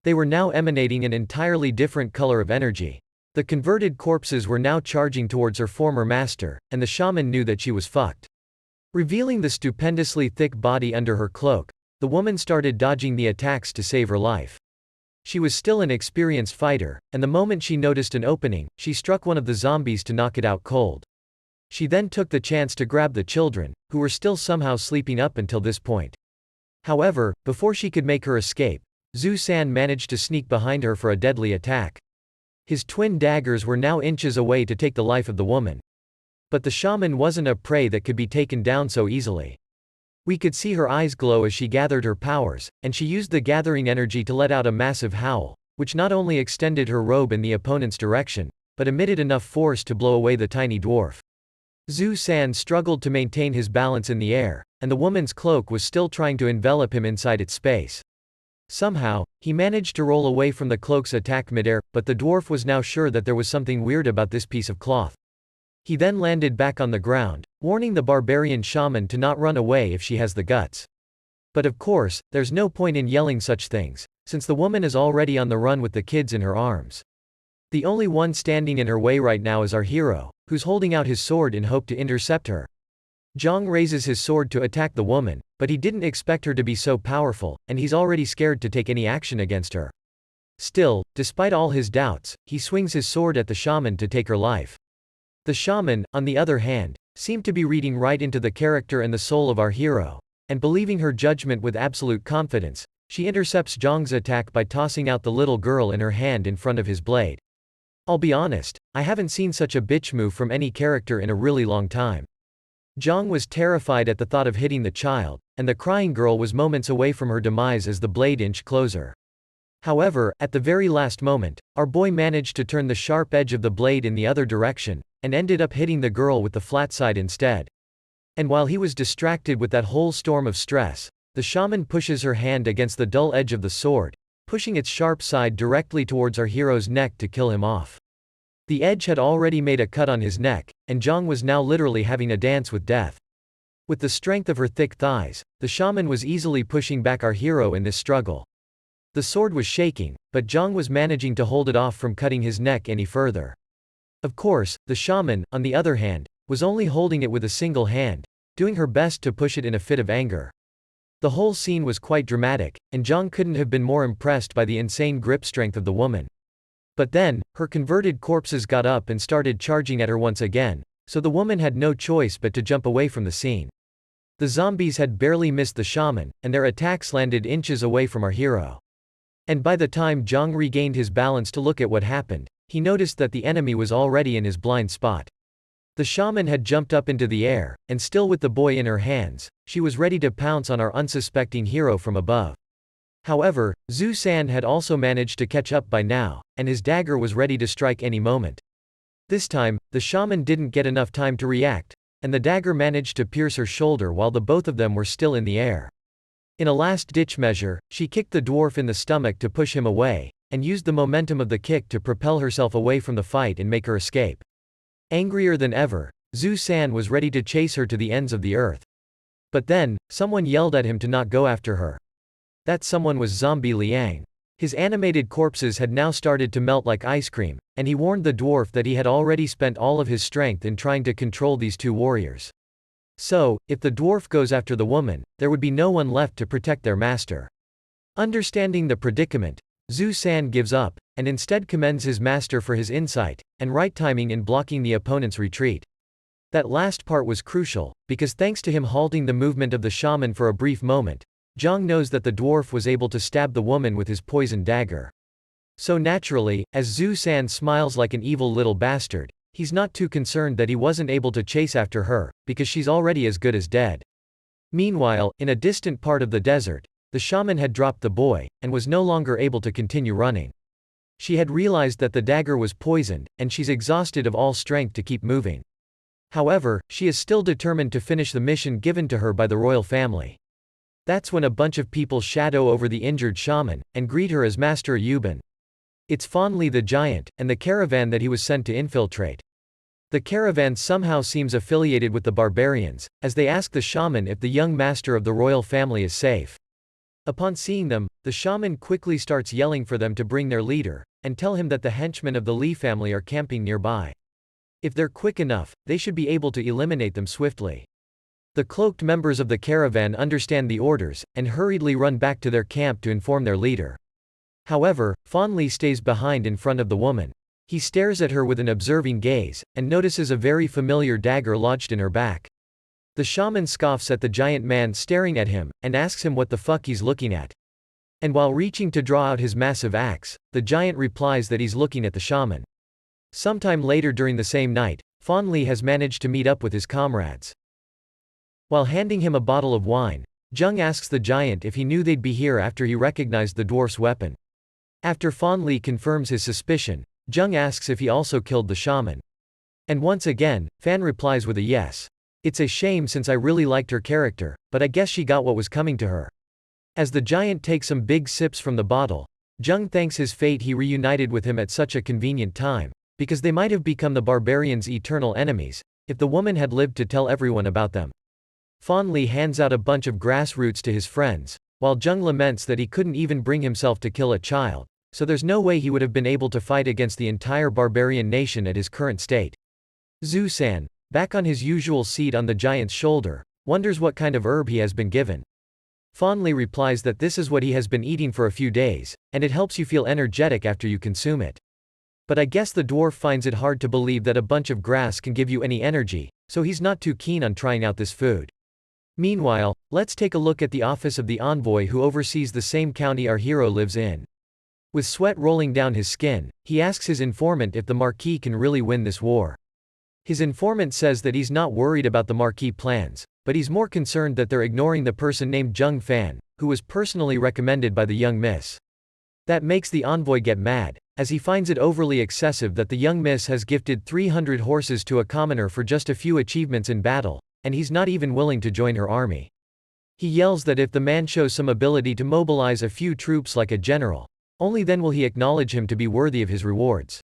Speaker 1: They were now emanating an entirely different color of energy. The converted corpses were now charging towards her former master, and the shaman knew that she was fucked. Revealing the stupendously thick body under her cloak, the woman started dodging the attacks to save her life. She was still an experienced fighter, and the moment she noticed an opening, she struck one of the zombies to knock it out cold. She then took the chance to grab the children, who were still somehow sleeping up until this point. However, before she could make her escape, Zhu San managed to sneak behind her for a deadly attack. His twin daggers were now inches away to take the life of the woman. But the shaman wasn't a prey that could be taken down so easily. We could see her eyes glow as she gathered her powers, and she used the gathering energy to let out a massive howl, which not only extended her robe in the opponent's direction, but emitted enough force to blow away the tiny dwarf. Zhu San struggled to maintain his balance in the air, and the woman's cloak was still trying to envelop him inside its space. Somehow, he managed to roll away from the cloak's attack midair, but the dwarf was now sure that there was something weird about this piece of cloth. He then landed back on the ground, warning the barbarian shaman to not run away if she has the guts. But of course, there's no point in yelling such things, since the woman is already on the run with the kids in her arms. The only one standing in her way right now is our hero, who's holding out his sword in hope to intercept her. Jong raises his sword to attack the woman, but he didn't expect her to be so powerful, and he's already scared to take any action against her. Still, despite all his doubts, he swings his sword at the shaman to take her life. The shaman, on the other hand, seemed to be reading right into the character and the soul of our hero, and believing her judgment with absolute confidence, she intercepts Jong's attack by tossing out the little girl in her hand in front of his blade. I'll be honest, I haven't seen such a bitch move from any character in a really long time. Jong was terrified at the thought of hitting the child, and the crying girl was moments away from her demise as the blade inched closer. However, at the very last moment, our boy managed to turn the sharp edge of the blade in the other direction, and ended up hitting the girl with the flat side instead. And while he was distracted with that whole storm of stress, the shaman pushes her hand against the dull edge of the sword, pushing its sharp side directly towards our hero's neck to kill him off. The edge had already made a cut on his neck, and Zhang was now literally having a dance with death. With the strength of her thick thighs, the shaman was easily pushing back our hero in this struggle. The sword was shaking, but Zhang was managing to hold it off from cutting his neck any further. Of course, the shaman, on the other hand, was only holding it with a single hand, doing her best to push it in a fit of anger. The whole scene was quite dramatic, and Zhang couldn't have been more impressed by the insane grip strength of the woman. But then, her converted corpses got up and started charging at her once again, so the woman had no choice but to jump away from the scene. The zombies had barely missed the shaman, and their attacks landed inches away from our hero. And by the time Zhang regained his balance to look at what happened, he noticed that the enemy was already in his blind spot. The shaman had jumped up into the air, and still with the boy in her hands, she was ready to pounce on our unsuspecting hero from above. However, Zhu San had also managed to catch up by now, and his dagger was ready to strike any moment. This time, the shaman didn't get enough time to react, and the dagger managed to pierce her shoulder while the both of them were still in the air. In a last-ditch measure, she kicked the dwarf in the stomach to push him away, and used the momentum of the kick to propel herself away from the fight and make her escape. Angrier than ever, Zhu San was ready to chase her to the ends of the earth. But then, someone yelled at him to not go after her. That someone was Zombie Liang. His animated corpses had now started to melt like ice cream, and he warned the dwarf that he had already spent all of his strength in trying to control these two warriors. So, if the dwarf goes after the woman, there would be no one left to protect their master. Understanding the predicament, Zhu San gives up, and instead commends his master for his insight and right timing in blocking the opponent's retreat. That last part was crucial, because thanks to him halting the movement of the shaman for a brief moment, Zhang knows that the dwarf was able to stab the woman with his poisoned dagger. So naturally, as Zhu San smiles like an evil little bastard, he's not too concerned that he wasn't able to chase after her, because she's already as good as dead. Meanwhile, in a distant part of the desert, the shaman had dropped the boy, and was no longer able to continue running. She had realized that the dagger was poisoned, and she's exhausted of all strength to keep moving. However, she is still determined to finish the mission given to her by the royal family. That's when a bunch of people shadow over the injured shaman, and greet her as Master Ayuban. It's Fanli the giant, and the caravan that he was sent to infiltrate. The caravan somehow seems affiliated with the barbarians, as they ask the shaman if the young master of the royal family is safe. Upon seeing them, the shaman quickly starts yelling for them to bring their leader, and tell him that the henchmen of the Li family are camping nearby. If they're quick enough, they should be able to eliminate them swiftly. The cloaked members of the caravan understand the orders, and hurriedly run back to their camp to inform their leader. However, Fanli stays behind in front of the woman. He stares at her with an observing gaze, and notices a very familiar dagger lodged in her back. The shaman scoffs at the giant man staring at him, and asks him what the fuck he's looking at. And while reaching to draw out his massive axe, the giant replies that he's looking at the shaman. Sometime later during the same night, Fanli has managed to meet up with his comrades. While handing him a bottle of wine, Zhang asks the giant if he knew they'd be here after he recognized the dwarf's weapon. After Fanli confirms his suspicion, Zhang asks if he also killed the shaman. And once again, Fan replies with a yes. It's a shame since I really liked her character, but I guess she got what was coming to her. As the giant takes some big sips from the bottle, Zhang thanks his fate he reunited with him at such a convenient time, because they might have become the barbarians' eternal enemies, if the woman had lived to tell everyone about them. Fanli hands out a bunch of grass roots to his friends, while Zhang laments that he couldn't even bring himself to kill a child, so there's no way he would have been able to fight against the entire barbarian nation at his current state. Zhu San, back on his usual seat on the giant's shoulder, wonders what kind of herb he has been given. Fanli replies that this is what he has been eating for a few days, and it helps you feel energetic after you consume it. But I guess the dwarf finds it hard to believe that a bunch of grass can give you any energy, so he's not too keen on trying out this food. Meanwhile, let's take a look at the office of the envoy who oversees the same county our hero lives in. With sweat rolling down his skin, he asks his informant if the Marquis can really win this war. His informant says that he's not worried about the Marquis plans, but he's more concerned that they're ignoring the person named Zheng Fan, who was personally recommended by the young miss. That makes the envoy get mad, as he finds it overly excessive that the young miss has gifted 300 horses to a commoner for just a few achievements in battle, and he's not even willing to join her army. He yells that if the man shows some ability to mobilize a few troops like a general, only then will he acknowledge him to be worthy of his rewards.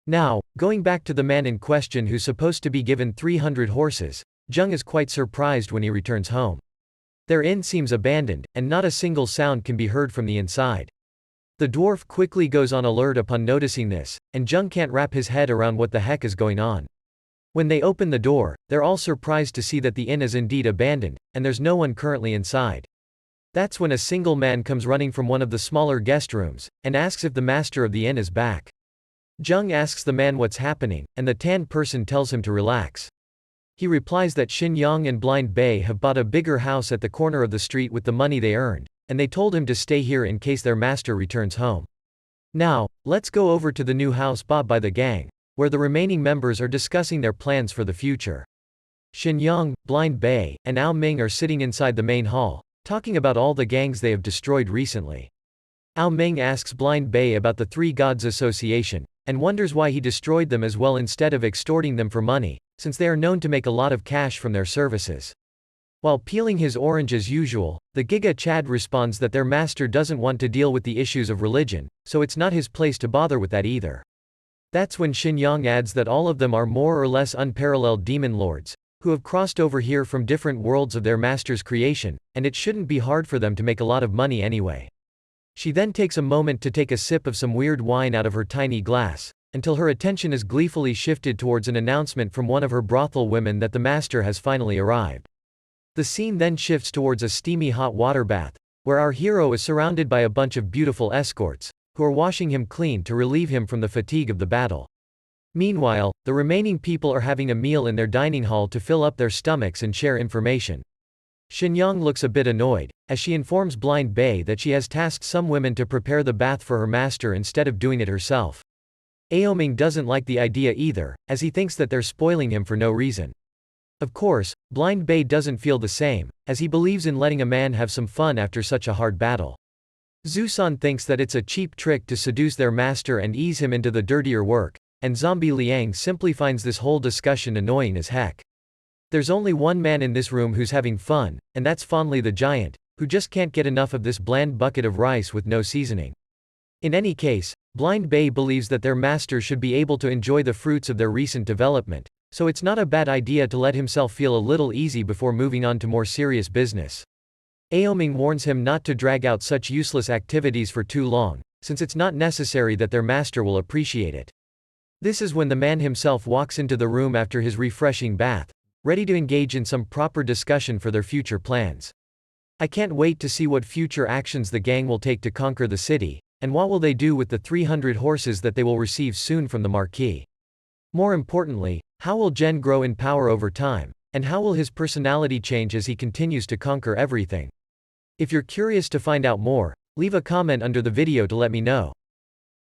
Speaker 1: Now, going back to the man in question who's supposed to be given 300 horses, Jung is quite surprised when he returns home. Their inn seems abandoned, and not a single sound can be heard from the inside. The dwarf quickly goes on alert upon noticing this, and Jung can't wrap his head around what the heck is going on. When they open the door, they're all surprised to see that the inn is indeed abandoned, and there's no one currently inside. That's when a single man comes running from one of the smaller guest rooms, and asks if the master of the inn is back. Jung asks the man what's happening, and the tan person tells him to relax. He replies that Xinyang and Blind Bay have bought a bigger house at the corner of the street with the money they earned, and they told him to stay here in case their master returns home. Now, let's go over to the new house bought by the gang, where the remaining members are discussing their plans for the future. Xinyang, Blind Bay, and Ao Ming are sitting inside the main hall, talking about all the gangs they have destroyed recently. Ao Ming asks Blind Bay about the Three Gods Association, and wonders why he destroyed them as well instead of extorting them for money, since they are known to make a lot of cash from their services. While peeling his orange as usual, the Giga Chad responds that their master doesn't want to deal with the issues of religion, so it's not his place to bother with that either. That's when Xinyang adds that all of them are more or less unparalleled demon lords, who have crossed over here from different worlds of their master's creation, and it shouldn't be hard for them to make a lot of money anyway. She then takes a moment to take a sip of some weird wine out of her tiny glass, until her attention is gleefully shifted towards an announcement from one of her brothel women that the master has finally arrived. The scene then shifts towards a steamy hot water bath, where our hero is surrounded by a bunch of beautiful escorts, who are washing him clean to relieve him from the fatigue of the battle. Meanwhile, the remaining people are having a meal in their dining hall to fill up their stomachs and share information. Xinyang looks a bit annoyed, as she informs Blind Bay that she has tasked some women to prepare the bath for her master instead of doing it herself. Ao Ming doesn't like the idea either, as he thinks that they're spoiling him for no reason. Of course, Blind Bay doesn't feel the same, as he believes in letting a man have some fun after such a hard battle. Zusan thinks that it's a cheap trick to seduce their master and ease him into the dirtier work, and Zombie Liang simply finds this whole discussion annoying as heck. There's only one man in this room who's having fun, and that's Fonley the Giant, who just can't get enough of this bland bucket of rice with no seasoning. In any case, Blind Bay believes that their master should be able to enjoy the fruits of their recent development, so it's not a bad idea to let himself feel a little easy before moving on to more serious business. Ao Ming warns him not to drag out such useless activities for too long, since it's not necessary that their master will appreciate it. This is when the man himself walks into the room after his refreshing bath, ready to engage in some proper discussion for their future plans. I can't wait to see what future actions the gang will take to conquer the city, and what will they do with the 300 horses that they will receive soon from the Marquis. More importantly, how will Gen grow in power over time, and how will his personality change as he continues to conquer everything? If you're curious to find out more, leave a comment under the video to let me know.